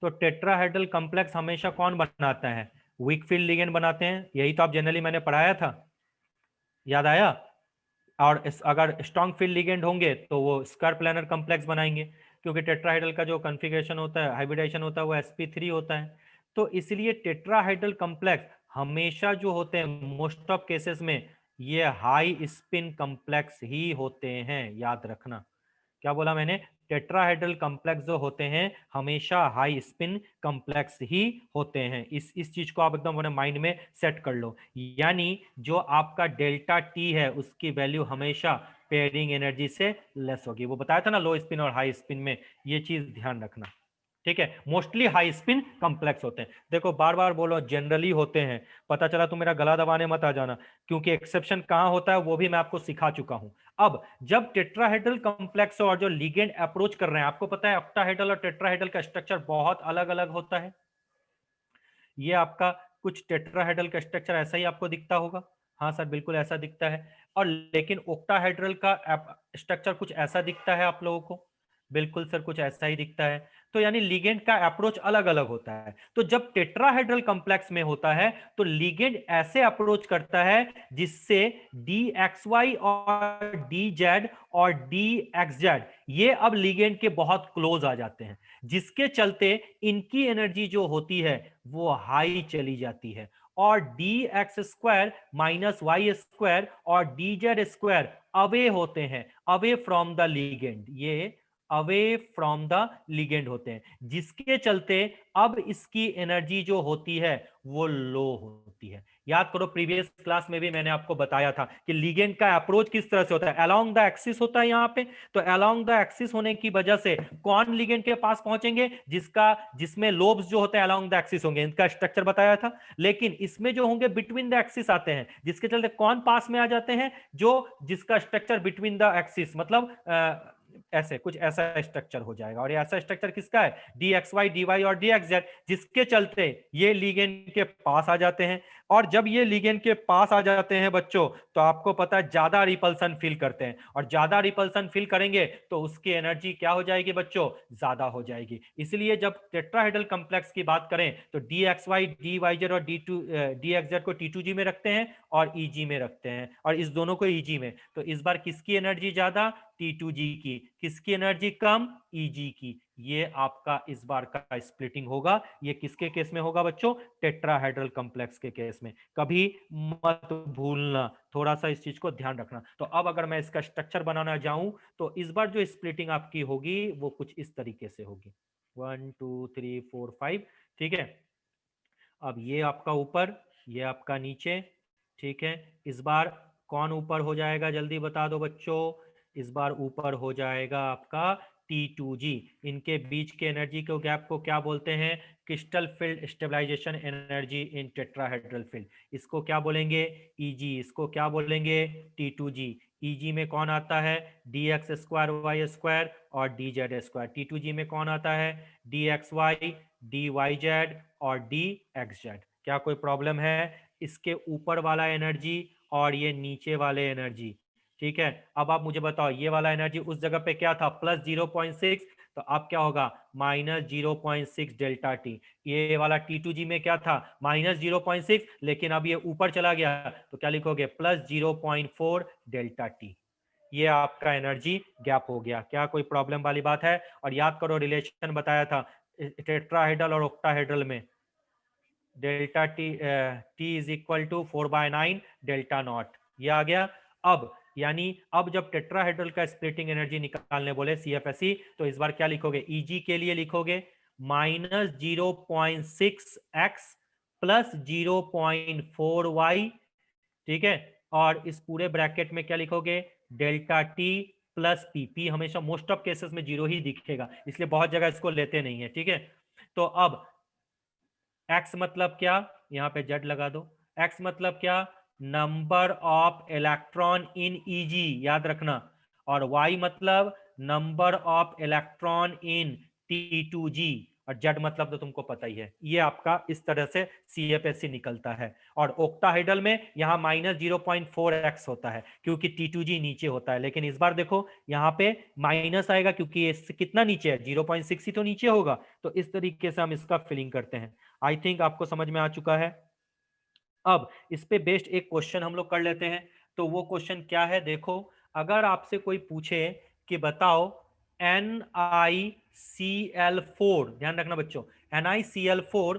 तो टेट्राहेड्रल कॉम्प्लेक्स हमेशा कौन बनाता है, वीक फील्ड लिगेंड बनाते हैं। यही तो आप जनरली मैंने पढ़ाया था, याद आया। और अगर स्ट्रॉन्ग फील्ड लिगेंड होंगे तो वो स्क्वायर प्लानर कॉम्प्लेक्स बनाएंगे, क्योंकि टेट्राहेड्रल का जो कॉन्फ़िगरेशन होता है, हाइब्रिडाइजेशन होता है, वो sp3 होता है। तो इसलिए टेट्राहेड्रल कॉम्प्लेक्स हमेशा जो होते हैं, मोस्ट ऑफ केसेस में ये हाई स्पिन कॉम्प्लेक्स ही होते हैं, याद रखना। क्या बोला मैंने, टेट्राहेड्रल कॉम्प्लेक्स जो होते हैं हमेशा हाई स्पिन कॉम्प्लेक्स ही होते हैं। इस चीज को आप एकदम अपने माइंड में सेट कर लो, यानी जो आपका डेल्टा टी है उसकी वैल्यू हमेशा पेयरिंग एनर्जी से लेस होगी। वो बताया था ना लो स्पिन और हाई स्पिन में, ये चीज ध्यान रखना। ठीक है, मोस्टली हाई स्पिन कॉम्प्लेक्स होते हैं। देखो बार बार बोलो जनरली होते हैं, पता चला तो मेरा गला दबाने मत आ जाना, क्योंकि एक्सेप्शन कहां होता है वो भी मैं आपको सिखा चुका हूं। अब जब टेट्राहेड्रल कॉम्प्लेक्स और जो लिगेंड अप्रोच कर रहे हैं, आपको पता है ऑक्टाहेड्रल और टेट्राहेड्रल का स्ट्रक्चर बहुत अलग अलग होता है। ये आपका कुछ टेट्राहेड्रल का स्ट्रक्चर ऐसा ही आपको दिखता होगा, हाँ सर बिल्कुल ऐसा दिखता है। और लेकिन ओक्टाहेड्रल का स्ट्रक्चर कुछ ऐसा दिखता है आप लोगों को, बिल्कुल सर कुछ ऐसा ही दिखता है। तो यानी लिगेंड का अप्रोच अलग अलग होता है। तो जब टेट्राहेड्रल कॉम्प्लेक्स में होता है तो लिगेंड ऐसे अप्रोच करता है जिससे DXY और DZ और DXZ ये अब लिगेंड के बहुत क्लोज आ जाते हैं, जिसके चलते इनकी एनर्जी जो होती है वो हाई चली जाती है, और dx² माइनस y² और dz² अवे होते हैं, अवे फ्रॉम द लिगेंड, ये अवे फ्रॉम द लिगेंड होते हैं, जिसके चलते अब इसकी एनर्जी जो होती है वो लो होती है। याद करो प्रीवियस क्लास में भी मैंने आपको बताया था कि लिगेंड का अप्रोच किस तरह से होता है, अलोंग द एक्सिस होता है यहाँ पे। तो अलोंग द एक्सिस होने की वजह से कौन लिगेंड के पास पहुंचेंगे, जिसमें लोब्स जो होते हैं अलोंग द एक्सिस होंगे, इनका स्ट्रक्चर बताया था। लेकिन इसमें जो होंगे बिटवीन द एक्सिस आते हैं, जिसके चलते कौन पास में आ जाते हैं, जो जिसका स्ट्रक्चर बिटवीन द एक्सिस, मतलब ऐसे कुछ ऐसा स्ट्रक्चर हो जाएगा। और ऐसा स्ट्रक्चर किसका है, DXY DY और DXZ, जिसके चलते ये लिगेंड के पास आ जाते हैं। और जब ये लिगेंड के पास आ जाते हैं बच्चों, तो आपको पता है ज्यादा रिपल्सन फील करते हैं, और ज्यादा रिपल्सन फील करेंगे तो उसकी एनर्जी क्या हो जाएगी बच्चों, ज्यादा हो जाएगी। इसलिए जब टेट्राहेड्रल कॉम्प्लेक्स की बात करें तो DXY DYZ और DXZ को T2G में रखते हैं और EG में रखते हैं, और इस दोनों को EG में। तो इस बार किसकी एनर्जी ज्यादा, T2G की। किसकी एनर्जी कम, EG की। ये आपका इस बार का स्प्लिटिंग होगा। ये किसके केस में होगा बच्चों, टेट्राहेड्रल कॉम्प्लेक्स के केस में। कभी मत भूलना, थोड़ा सा इस चीज को ध्यान रखना। तो अब अगर मैं इसका स्ट्रक्चर बनाना जाऊं तो इस बार जो स्प्लिटिंग आपकी होगी वो कुछ इस तरीके से होगी, 1 2 3 4 5। ठीक है, अब ये आपका ऊपर, ये आपका नीचे। ठीक है, इस बार कौन ऊपर हो जाएगा जल्दी बता दो बच्चों, इस बार ऊपर हो जाएगा आपका T2G। इनके बीच के एनर्जी को गैप को क्या बोलते हैं? Crystal field stabilisation energy in tetrahedral field. इसको क्या बोलेंगे? Eg। इसको क्या बोलेंगे? T2G। Eg में कौन आता है? dx स्क्वायर वाई स्क्वायर और dz स्क्वायर। T2G में कौन आता है? dxy, dyz और dxz। क्या कोई प्रॉब्लम है? इसके ऊपर वाला एनर्जी और ये नीचे वाले एनर्जी, ठीक है। अब आप मुझे बताओ, ये वाला एनर्जी उस जगह पे क्या था? प्लस 0.6, तो अब क्या होगा? Minus 0.6 delta T. ये वाला T2G में क्या था? माइनस 0.6, लेकिन अब ये ऊपर चला गया, तो क्या लिखोगे? Plus 0.4 delta T. ये आपका एनर्जी गैप हो गया। क्या कोई प्रॉब्लम वाली बात है? और याद करो, रिलेशन बताया था टेट्राहेड्रल और ऑक्टाहेड्रल में, delta t t is equal to 4/9 delta nought. ये आ गया। अब यानी अब जब टेट्राहेड्रल का स्प्लिटिंग एनर्जी निकालने बोले CFSE, तो इस बार क्या लिखोगे? Eg के लिए लिखोगे माइनस 0.6x प्लस 0.4y, ठीक है। और इस पूरे ब्रैकेट में क्या लिखोगे? डेल्टा टी प्लस पी हमेशा मोस्ट ऑफ केसेस में जीरो ही दिखेगा, इसलिए बहुत जगह इसको लेते नहीं है, ठीक है। तो अब x मतलब क्या? यहाँ पे z लगा दो। x मतलब क्या? Number of electron in Eg, याद रखना। और y मतलब number of electron in T2G। और z मतलब तो तुमको पता ही है। ये आपका इस तरह से CFSE निकलता है। और ओक्टाहेड्रल में यहाँ माइनस 0.4x होता है क्योंकि T2G नीचे होता है, लेकिन इस बार देखो यहाँ पे माइनस आएगा क्योंकि इससे कितना नीचे है? 0.6 ही तो नीचे होगा। तो इस तरीके से हम इसका फिलिंग करते हैं। आई थिंक आपको समझ में आ चुका है। अब इस पे बेस्ड एक क्वेश्चन हम लोग कर लेते हैं। तो वो क्वेश्चन क्या है? देखो, अगर आपसे कोई पूछे कि बताओ NiCl4, ध्यान रखना बच्चों, NiCl4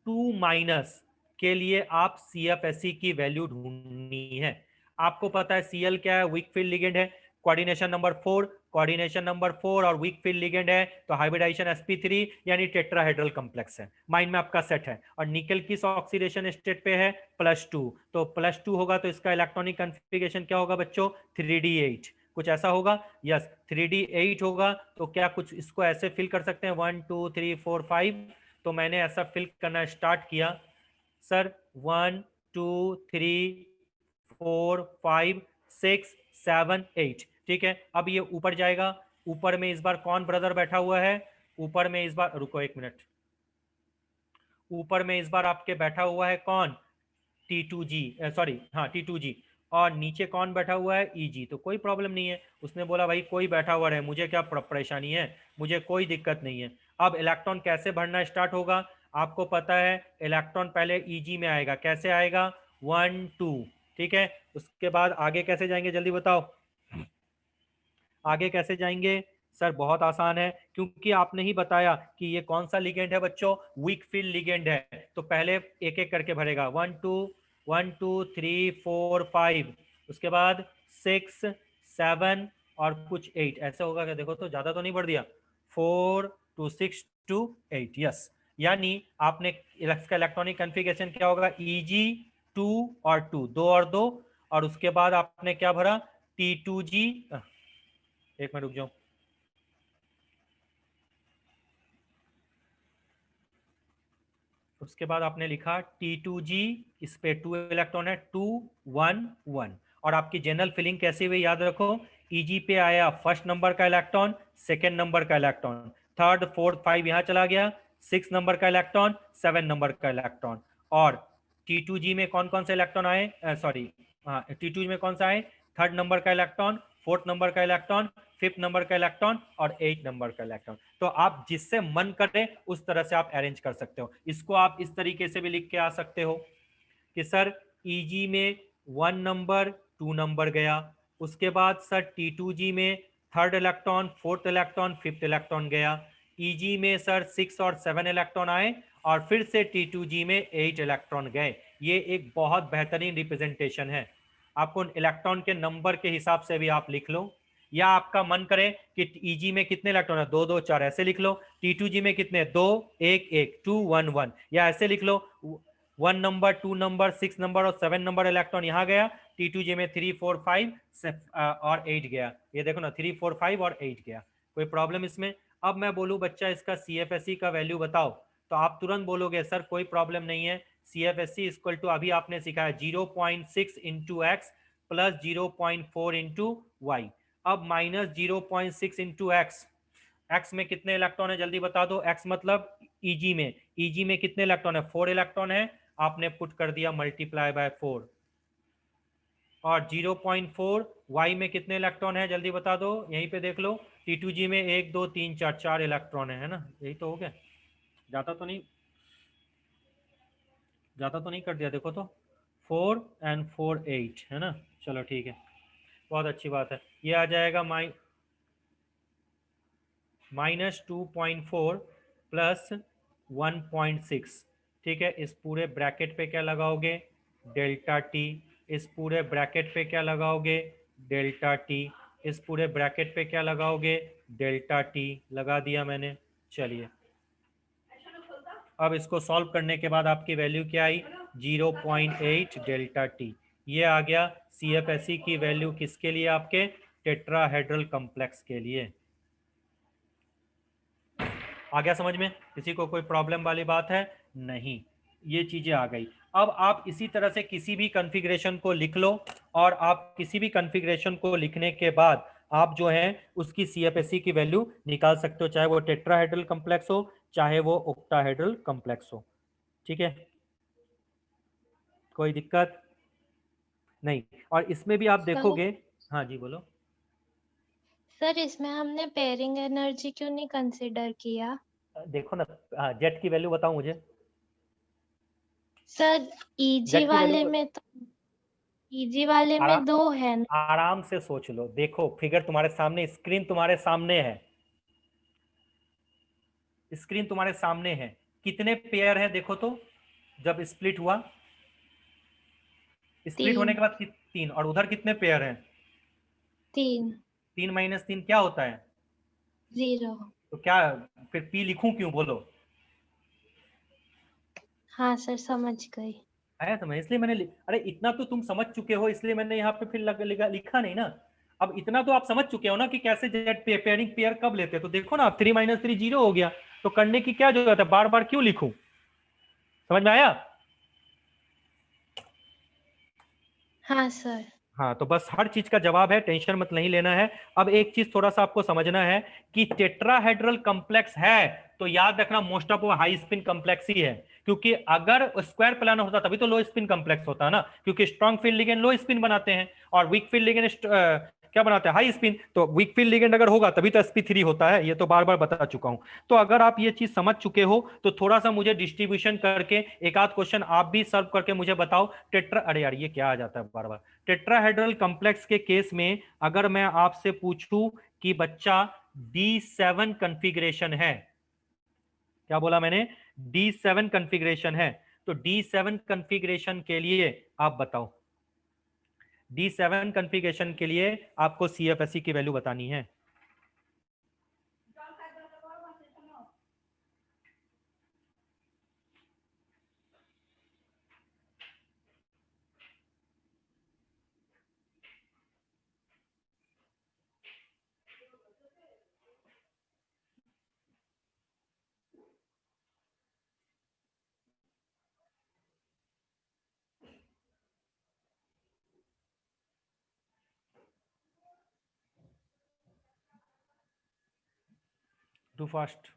2- के लिए आप CFSE की वैल्यू ढूंढनी है। आपको पता है Cl क्या है? वीक फील्ड लिगेंड है। कोऑर्डिनेशन नंबर 4, कोऑर्डिनेशन नंबर 4 और वीक फील्ड लिगेंड है, तो हाइब्रिडाइजेशन sp3 यानी टेट्राहेड्रल कॉम्प्लेक्स है। माइंड में आपका सेट है। और निकल किस ऑक्सीडेशन स्टेट पे है? +2। तो +2 होगा तो इसका इलेक्ट्रॉनिक कॉन्फ़िगरेशन क्या होगा बच्चों? 3d8। कुछ ऐसा होगा? यस, 3d8 होगा। तो क्या कुछ इसको ऐसे फिल कर सकते हैं 1 2 3 4 5? तो मैंने ऐसा फिल करना स्टार्ट किया सर। 1 2 3 4 5 6 7 8, ठीक है। अब ये ऊपर जाएगा। ऊपर में इस बार कौन ब्रदर बैठा हुआ है? ऊपर में इस बार, रुको एक मिनट, ऊपर में इस बार आपके बैठा हुआ है कौन? T2G, सॉरी, हाँ T2G। और नीचे कौन बैठा हुआ है? Eg। तो कोई प्रॉब्लम नहीं है। उसने बोला भाई कोई बैठा हुआ है, मुझे क्या परेशानी है, मुझे कोई दिक्कत नहीं है। अब इलेक्ट्रॉन कैसे भरना स्टार्ट होगा? आपको पता है इलेक्ट्रॉन पहले Eg में आएगा। कैसे आएगा? 1 2, ठीक है। उसके बाद आगे कैसे जाएंगे जल्दी बताओ? आगे कैसे जाएंगे? सर बहुत आसान है, क्योंकि आपने ही बताया कि ये कौन सा लिगेंड है बच्चों? वीक फील्ड लिगेंड है। तो पहले एक एक करके भरेगा। 1 2 1 2 3 4 5, उसके बाद 6 7 और कुछ 8, ऐसे होगा क्या? देखो तो ज्यादा तो नहीं भर दिया। 4 2 6 2 8, यस। यानी आपने इसका इलेक्ट्रॉनिक कॉन्फ़िगरेशन क्या होगा? Eg 2 और 2, 2 और 2। और उसके बाद आपने क्या भरा? T2G। एक मिनट रुक जाओ। उसके बाद आपने लिखा T2G, इस पे 2 इलेक्ट्रॉन है, 2 1 1। और आपकी जनरल फिलिंग कैसी हुई याद रखो? Eg पे आया फर्स्ट नंबर का इलेक्ट्रॉन, सेकेंड नंबर का इलेक्ट्रॉन, थर्ड फोर्थ 5 यहाँ चला गया, 6 नंबर का इलेक्ट्रॉन, 7 नंबर का इलेक्ट्रॉन। और T2G में कौन कौन से इलेक्ट्रॉन आए? सॉरी, हाँ T2G में कौन सा आए? थर्ड नंबर का इलेक्ट्रॉन, फोर्थ नंबर का इलेक्ट्रॉन, फिफ्थ नंबर का इलेक्ट्रॉन और 8 नंबर का इलेक्ट्रॉन। तो आप जिससे मन करे उस तरह से आप अरेंज कर सकते हो। इसको आप इस तरीके से भी लिख के आ सकते हो कि सर Eg में 1 नंबर 2 नंबर गया, उसके बाद सर T2G में third electron, fourth electron, fifth electron गया। Eg में सर 6 और 7 इलेक्ट्रॉन आए और फिर से T2G में 8 इलेक्ट्रॉन गए। ये एक बहुत बेहतरीन रिप्रेजेंटेशन है। आपको इलेक्ट्रॉन के नंबर के हिसाब से भी आप लिख लो, या आपका मन करे कि Eg में कितने इलेक्ट्रॉन है, 2 2 4, ऐसे लिख लो। T2G में कितने? 2 1 1, 2 1 1, या ऐसे लिख लो 1 नंबर, 2 नंबर, 6 नंबर और 7 नंबर इलेक्ट्रॉन यहाँ गया, T2J में 3 4 5 और 8 गया। ये देखो ना 3 4 5 और 8 गया। कोई प्रॉब्लम इसमें? अब मैं बोलूँ बच्चा इसका CFSE का वैल्यू बताओ, तो आप तुरंत बोलोगे सर कोई प्रॉब्लम नहीं है, CFSE इक्वल टू अभी आपने सीखा है 0.6 into x plus 0.4 into y. अब माइनस 0.6 इंटू एक्स, एक्स में कितने इलेक्ट्रॉन है जल्दी बता दो। एक्स मतलब ईजी में, ईजी में कितने इलेक्ट्रॉन है? 4 इलेक्ट्रॉन है, आपने पुट कर दिया मल्टीप्लाई बाय 4। और 0.4 वाई में कितने इलेक्ट्रॉन है जल्दी बता दो, यहीं पे देख लो। T2G में 1 2 3 4 4 इलेक्ट्रॉन है ना, यही तो हो गया। जाता तो नहीं कर दिया, देखो तो 4 एंड 4 8 है ना। चलो ठीक है, बहुत अच्छी बात है। ये आ जाएगा -2.4 प्लस 1.6। ठीक है, इस पूरे ब्रैकेट पे क्या लगाओगे? Delta T. इस पूरे ब्रैकेट पे क्या लगाओगे? Delta T. इस पूरे ब्रैकेट पे क्या लगाओगे? Delta T. लगा दिया मैंने। चलिए, अब इसको सॉल्व करने के बाद आपकी वैल्यू क्या आई? 0.8 डेल्टा टी। ये आ गया CFSE की वैल्यू किसके लिए? आपके टेट्राहेड्रल कॉम्प्लेक्स के लिए। आ गया समझ में? किसी को कोई प्रॉब्लम वाली बात है? नहीं, ये चीजें आ गई। अब आप इसी तरह से किसी भी कॉन्फ़िगरेशन को लिख लो, और आप किसी भी कॉन्फ़िगरेशन को लिखने के बाद आप जो है उसकी CFSE की वैल्यू निकाल सकते हो, चाहे वो टेट्राहेड्रल कॉम्प्लेक्स हो, चाहे वो ऑक्टाहेड्रल कॉम्प्लेक्स हो। ठीक है, कोई दिक्कत नहीं। और इसमें भी आप सर देखोगे। हाँ जी बोलो। सर इसमें हमने पेयरिंग एनर्जी क्यों नहीं कंसीडर किया? देखो ना, जेट की वैल्यू बताओ मुझे। सर ईजी जेट की वाले वैल्यू में तो ईजी वाले आरा, में 2 है ना? आराम से सोच लो। देखो फिगर तुम्हारे सामने, स्क्रीन तुम्हारे सामने है, स्क्रीन तुम्हारे सामने है। कितने पेयर हैं देखो तो, जब स्प्लिट हुआ, स्प्लिट होने 3 के बाद 3, और उधर कितने पेयर हैं? 3 3 माइनस 3 क्या होता है? 0। तो क्या फिर पी लिखूं क्यों बोलो? हाँ सर समझ गई। आया समझ, इसलिए मैंने अरे इतना तो तुम समझ चुके हो, इसलिए मैंने यहाँ पे फिर लिखा नहीं ना। अब इतना तो आप समझ चुके हो ना कि कैसे जेट पेयरिंग पेयर कब लेते हैं। तो देखो ना, 3 माइनस 3 0 हो गया, तो करने की क्या जरूरत है, बार बार क्यों लिखूं? समझ में आया? हाँ सर। हाँ, तो बस हर चीज का जवाब है, टेंशन मत नहीं लेना है। अब एक चीज थोड़ा सा आपको समझना है कि टेट्राहेड्रल कॉम्प्लेक्स है, तो याद रखना मोस्ट ऑफ वो हाई स्पिन कॉम्प्लेक्स ही है। क्योंकि अगर स्क्वायर प्लानर होता तभी तो लो स्पिन कॉम्प्लेक्स होता ना, क्योंकि स्ट्रॉन्ग फील्ड लिगेंड लो स्पिन बनाते हैं और वीक फील्ड लिगेंड क्या बनाते हैं? High spin. तो वीक फील्ड लिगेंड अगर होगा तभी तो sp3 होता है, ये तो बार बार बता चुका हूं। तो अगर आप ये चीज समझ चुके हो तो थोड़ा सा मुझे डिस्ट्रीब्यूशन करके एक आध क्वेश्चन आप भी सॉल्व करके मुझे बताओ। अरे यार ये क्या आ जाता है बार बार। टेट्राहेड्रल कॉम्प्लेक्स के केस में अगर मैं आपसे पूछूं कि बच्चा D7 कॉन्फ़िगरेशन है, क्या बोला मैंने? D7 कॉन्फ़िगरेशन है, तो D7 कॉन्फ़िगरेशन के लिए आप बताओ, D7 कॉन्फ़िगरेशन के लिए आपको CFSE की वैल्यू बतानी है। Too fast.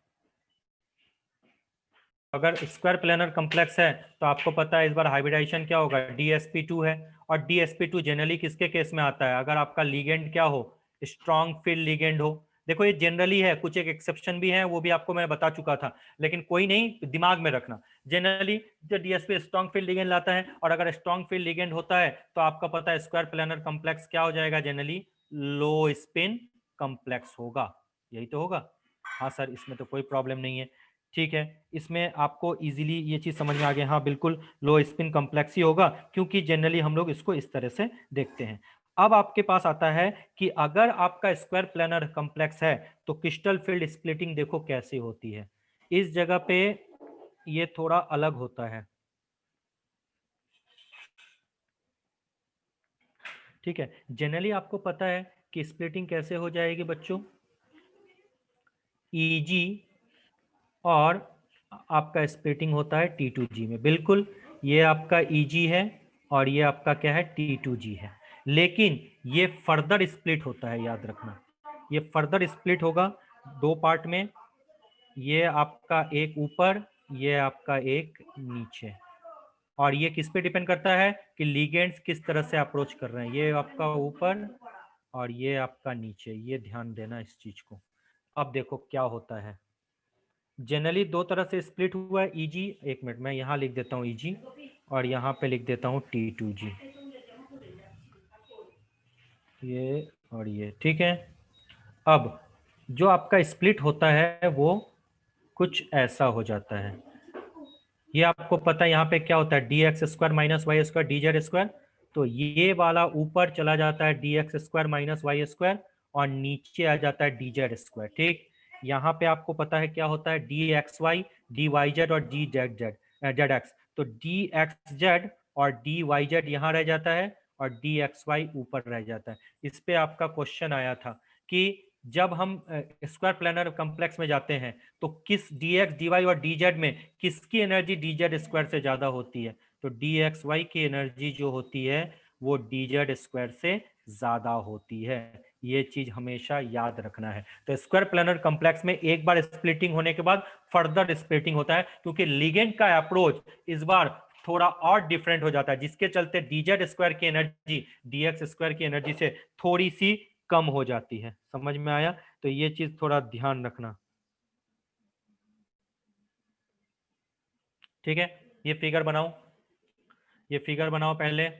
अगर स्क्वायर प्लेनर कॉम्प्लेक्स है तो आपको पता है इस बार हाइब्रिडाइजेशन क्या होगा? DsP2 है। और DsP2 जनरली किसके केस में आता है? अगर आपका लिगेंड क्या हो? स्ट्रॉन्ग फील्ड लिगेंड हो। देखो ये जनरली है, कुछ एक एक्सेप्शन भी है, वो भी आपको मैं बता चुका था, लेकिन कोई नहीं, दिमाग में रखना। जनरली जो DsP स्ट्रॉन्ग फील्ड लिगेंड लाता है, और अगर स्ट्रॉन्ग फील्ड लिगेंड होता है तो आपका पता है स्क्वायर प्लेनर कॉम्प्लेक्स क्या हो जाएगा? जनरली लो स्पिन कॉम्प्लेक्स होगा, यही तो होगा। हाँ सर, इसमें तो कोई प्रॉब्लम नहीं है। ठीक है, इसमें आपको इजीली ये चीज समझ में आ गया। हाँ बिल्कुल, लो स्पिन कॉम्प्लेक्स ही होगा, क्योंकि जनरली हम लोग इसको इस तरह से देखते हैं। अब आपके पास आता है कि अगर आपका स्क्वायर प्लेनर कॉम्प्लेक्स है तो क्रिस्टल फील्ड स्प्लिटिंग देखो कैसे होती है। इस जगह पे ये थोड़ा अलग होता है, ठीक है, जनरली आपको पता है कि स्प्लिटिंग कैसे हो जाएगी बच्चों, ईजी और आपका स्प्लिटिंग होता है T2G में। बिल्कुल, ये आपका ईजी है और ये आपका क्या है, T2G है। लेकिन ये फर्दर स्प्लिट होता है, याद रखना, ये फर्दर स्प्लिट होगा दो पार्ट में, ये आपका एक ऊपर, ये आपका एक नीचे। और ये किस पे डिपेंड करता है कि लिगेंड्स किस तरह से अप्रोच कर रहे हैं, ये आपका ऊपर और ये आपका नीचे, ये ध्यान देना इस चीज को। अब देखो क्या होता है, जनरली दो तरह से स्प्लिट हुआ है ईजी, एक मिनट मैं यहाँ लिख देता हूँ ईजी और यहाँ पे लिख देता हूँ T2G, ये और ये, ठीक है। अब जो आपका स्प्लिट होता है वो कुछ ऐसा हो जाता है, ये आपको पता है यहाँ पे क्या होता है, d x square minus y square d z square, तो ये वाला ऊपर चला जाता है d x square minus y square और नीचे आ जाता है डी जेड स्क्वायर, ठीक। यहाँ पे आपको पता है क्या होता है, d x y d y z और d z z z x, तो डी एक्स जेड और डी वाई जेड यहाँ रह जाता है और डी एक्स वाई ऊपर रह जाता है। इस पे आपका क्वेश्चन आया था कि जब हम स्क्वायर प्लानर कॉम्प्लेक्स में जाते हैं तो किस डी एक्स डी वाई और डी जेड में किसकी एनर्जी डी जेड स्क्वायर से ज्यादा होती है, तो डी एक्स वाई की एनर्जी जो होती है वो डी जेड स्क्वायर से ज्यादा होती है। ये चीज हमेशा याद रखना है। तो स्क्वायर प्लानर कॉम्प्लेक्स में एक बार स्प्लिटिंग होने के बाद फर्दर स्प्लिटिंग होता है, क्योंकि लिगेंड का अप्रोच इस बार थोड़ा और डिफरेंट हो जाता है, जिसके चलते डी जेड स्क्वायर की एनर्जी डी एक्स स्क्वायर की एनर्जी से थोड़ी सी कम हो जाती है। समझ में आया? तो ये चीज थोड़ा ध्यान रखना, ठीक है। ये फिगर बनाओ, ये फिगर बनाओ पहले,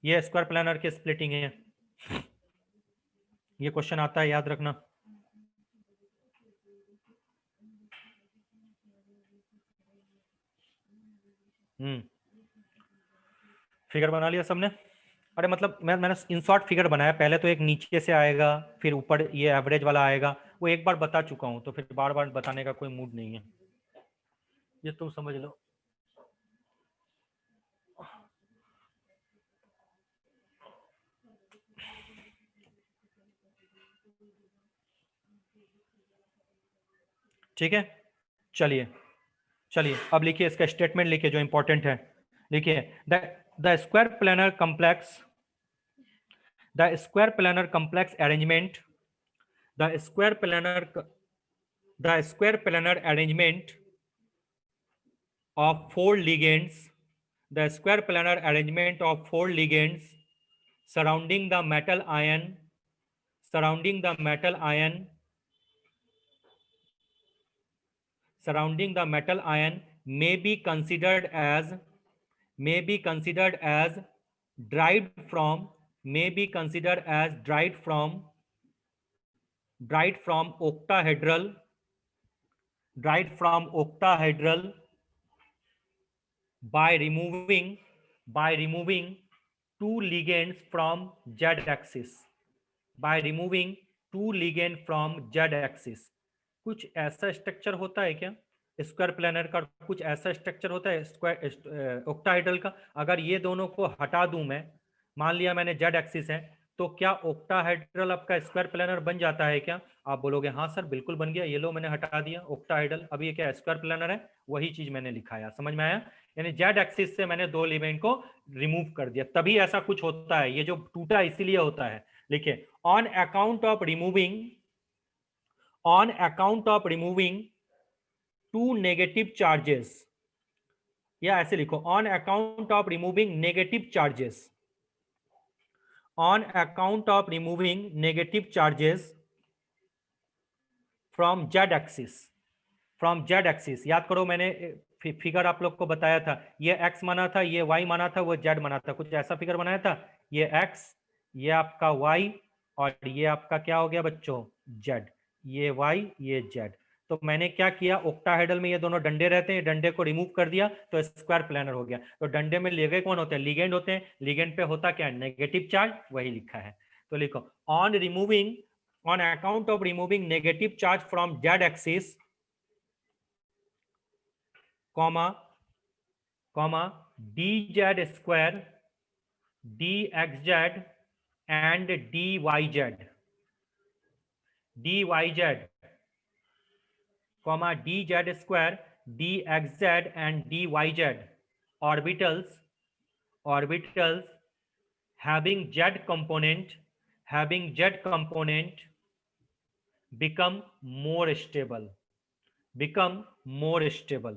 ये स्क्वायर प्लानर की स्प्लिटिंग है, ये क्वेश्चन आता है, याद रखना। फिगर बना लिया सबने? अरे मतलब मैंने इन शॉर्ट फिगर बनाया, पहले तो एक नीचे से आएगा फिर ऊपर ये एवरेज वाला आएगा, वो एक बार बता चुका हूं तो फिर बार बार बताने का कोई मूड नहीं है, ये तुम समझ लो। ठीक है, चलिए चलिए अब लिखिए इसका स्टेटमेंट, लिखिए जो इंपॉर्टेंट है, लिखिए the square planar complex, the square planar complex arrangement, the square planar, the square planar arrangement of four ligands, the square planar arrangement of four ligands surrounding the metal ion, surrounding the metal ion, surrounding the metal ion may be considered as, may be considered as derived from, may be considered as derived from octahedral, derived from octahedral by removing two ligands from z axis, by removing two ligand from z axis। कुछ ऐसा structure होता है क्या square planar का, कुछ ऐसा structure होता है स्क्वायर ऑक्टाहेड्रल का, अगर ये दोनों को हटा दूं मैं, मान लिया मैंने जेड एक्सिस है, तो क्या ऑक्टाहेड्रल आपका स्क्वायर प्लानर बन जाता है क्या? आप बोलोगे हाँ सर बिल्कुल बन गया, ये लो मैंने हटा दिया ऑक्टाहेड्रल, अब ये क्या स्क्वायर प्लानर है, वही चीज मैंने लिखाया, समझ में आया? यानी जेड एक्सिस से मैंने दो एलिमेंट को रिमूव कर दिया, तभी ऐसा कुछ होता है, ये जो टूटा इसीलिए होता है। लिखिए on account of removing, on account of removing two negative charges, या ऐसे लिखो on account of removing negative charges, on account of removing negative charges from z axis, from z axis। याद करो मैंने फिगर आप लोग को बताया था, ये x माना था, ये y माना था, वो z माना था, कुछ ऐसा फिगर बनाया था, ये x, ये आपका y और ये आपका क्या हो गया बच्चों z, ये y ये z। तो मैंने क्या किया, ऑक्टाहेड्रल में ये दोनों डंडे रहते हैं, डंडे को रिमूव कर दिया तो स्क्वायर प्लानर हो गया। तो डंडे में लिगे कौन होते हैं, लिगेंड होते हैं, लिगेंड पे होता क्या है, नेगेटिव चार्ज, वही लिखा है। तो लिखो on removing, on account of removing negative charge from z axis, comma dz square dxz and dyz, dyz, comma dz square, dxz and dyz orbitals, orbitals having z component, having z component become more stable, become more stable.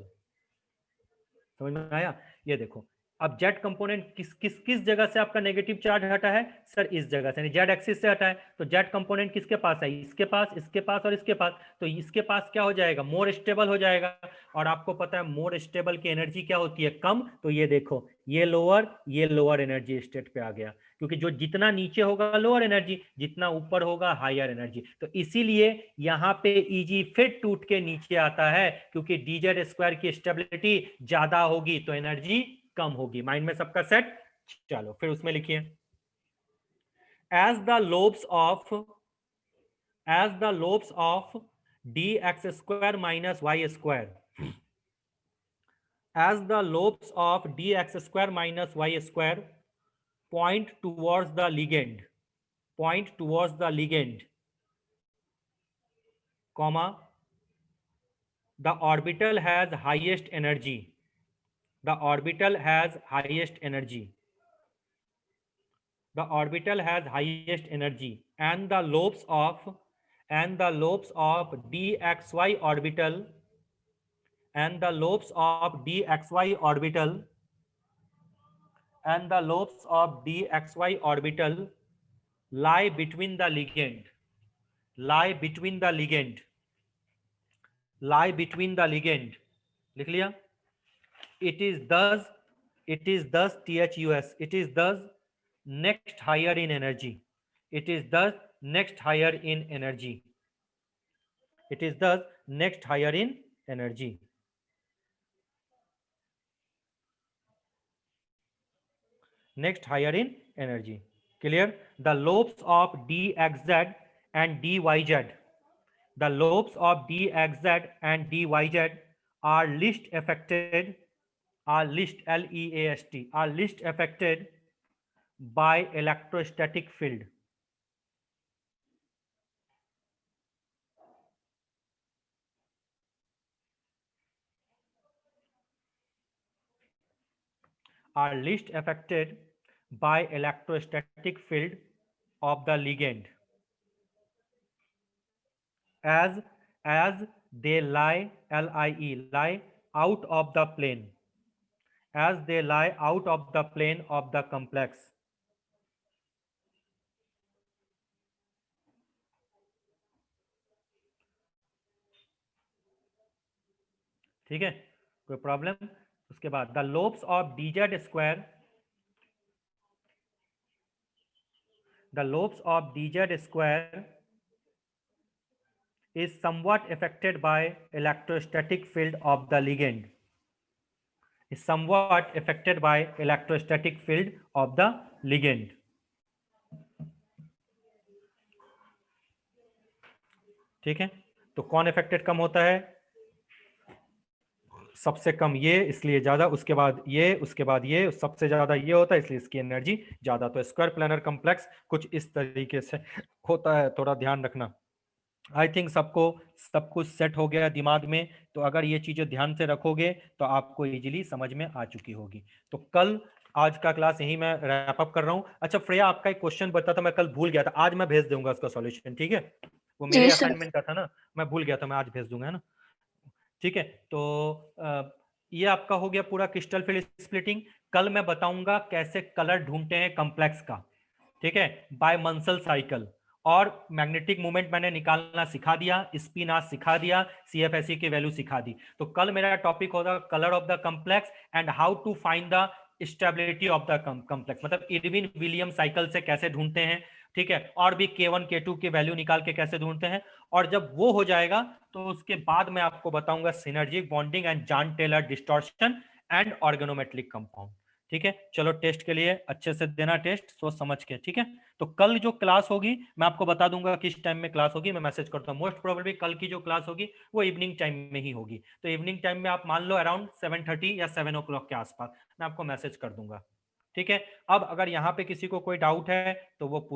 समझ में आया? ये देखो, अब Z component किस किस किस जगह से आपका नेगेटिव चार्ज हटा है सर? इस जगह से, जेड एक्सिस से हटा है, तो जेड कंपोनेंट किसके पास है? इसके पास, इसके पास और इसके पास। तो इसके पास क्या हो जाएगा? मोर स्टेबल हो जाएगा। और आपको पता है मोर स्टेबल की एनर्जी क्या होती है? कम। तो ये देखो, ये लोअर एनर्जी स्टेट पे आ गया, क्योंकि जो जितना नीचे होगा लोअर एनर्जी, जितना ऊपर होगा हायर एनर्जी। तो इसीलिए यहाँ पे ईजी फिर टूट के नीचे आता है, क्योंकि डीजेड स्क्वायर की स्टेबिलिटी ज्यादा होगी तो एनर्जी कम होगी। माइंड में सबका सेट? चलो फिर उसमें लिखिए, as the lobes of, as the lobes of dx square minus y square, as the lobes of dx square minus y square point towards the ligand, point towards the ligand, comma the orbital has highest energy, the orbital has highest energy, the orbital has highest energy, and the lobes of, and the lobes of dxy orbital, and the lobes of dxy orbital, and the lobes of dxy orbital lie between the ligand, lie between the ligand, lie between the ligand। लिख लिया? It is thus, it is thus THUS, it is thus next higher in energy, it is thus next higher in energy, it is thus next higher in energy। next higher in energy। clear? The lobes of dxz and dyz, the lobes of dxz and dyz are least affected, are least, L-E-A-S-T, are least affected by electrostatic field, are least affected by electrostatic field of the ligand, as they lie, L-I-E, lie out of the plane, as they lie out of the plane of the complex। ठीक है, कोई problem? उसके बाद the lobes of dz square, the lobes of dz square is somewhat affected by electrostatic field of the ligand, is somewhat affected by electrostatic field of the ligand। ठीक है, तो कौन affected कम होता है? सबसे कम ये, इसलिए ज्यादा, उसके बाद ये, उसके बाद ये, सबसे ज्यादा ये होता है, इसलिए इसकी एनर्जी ज्यादा। तो स्क्वायर प्लानर कॉम्प्लेक्स कुछ इस तरीके से होता है, थोड़ा ध्यान रखना। आई थिंक सबको सब कुछ सेट हो गया दिमाग में, तो अगर ये चीजें ध्यान से रखोगे तो आपको इजीली समझ में आ चुकी होगी। तो कल आज का क्लास यही मैं रैप अप कर रहा हूँ। अच्छा फ्रेया, आपका एक क्वेश्चन बता था, मैं कल भूल गया था, आज मैं भेज दूंगा उसका सॉल्यूशन। ठीक है, वो मेरे असाइनमेंट का था ना, मैं भूल गया था, मैं आज भेज दूंगा, है ना? ठीक है, तो ये आपका हो गया पूरा क्रिस्टल फील्ड स्प्लिटिंग। कल मैं बताऊंगा कैसे कलर ढूंढते हैं कॉम्प्लेक्स का, ठीक है, बाय मंसल साइकिल। और मैग्नेटिक मूवमेंट मैंने निकालना सिखा दिया, स्पिन आज सिखा दिया, सीएफएसई की वैल्यू सिखा दी। तो कल मेरा टॉपिक होगा colour of the complex and how to find the stability of the complex, मतलब इरविन विलियम साइकिल से कैसे ढूंढते हैं, ठीक है, और भी K1 K2 की वैल्यू निकाल के कैसे ढूंढते हैं। और जब वो हो जाएगा तो उसके बाद मैं आपको बताऊंगा synergic bonding and Jahn Teller distortion and organometallic compound. ठीक है, चलो टेस्ट के लिए अच्छे से देना टेस्ट, सोच समझ के। ठीक है, तो कल जो क्लास होगी मैं आपको बता दूंगा किस टाइम में क्लास होगी, मैं मैसेज करता हूँ। मोस्ट प्रोबेबली कल की जो क्लास होगी वो इवनिंग टाइम में ही होगी, तो इवनिंग टाइम में आप मान लो अराउंड 7:30 या 7 o'clock के आसपास मैं आपको मैसेज कर दूंगा। ठीक है, अब अगर यहाँ पे किसी को कोई डाउट है तो वो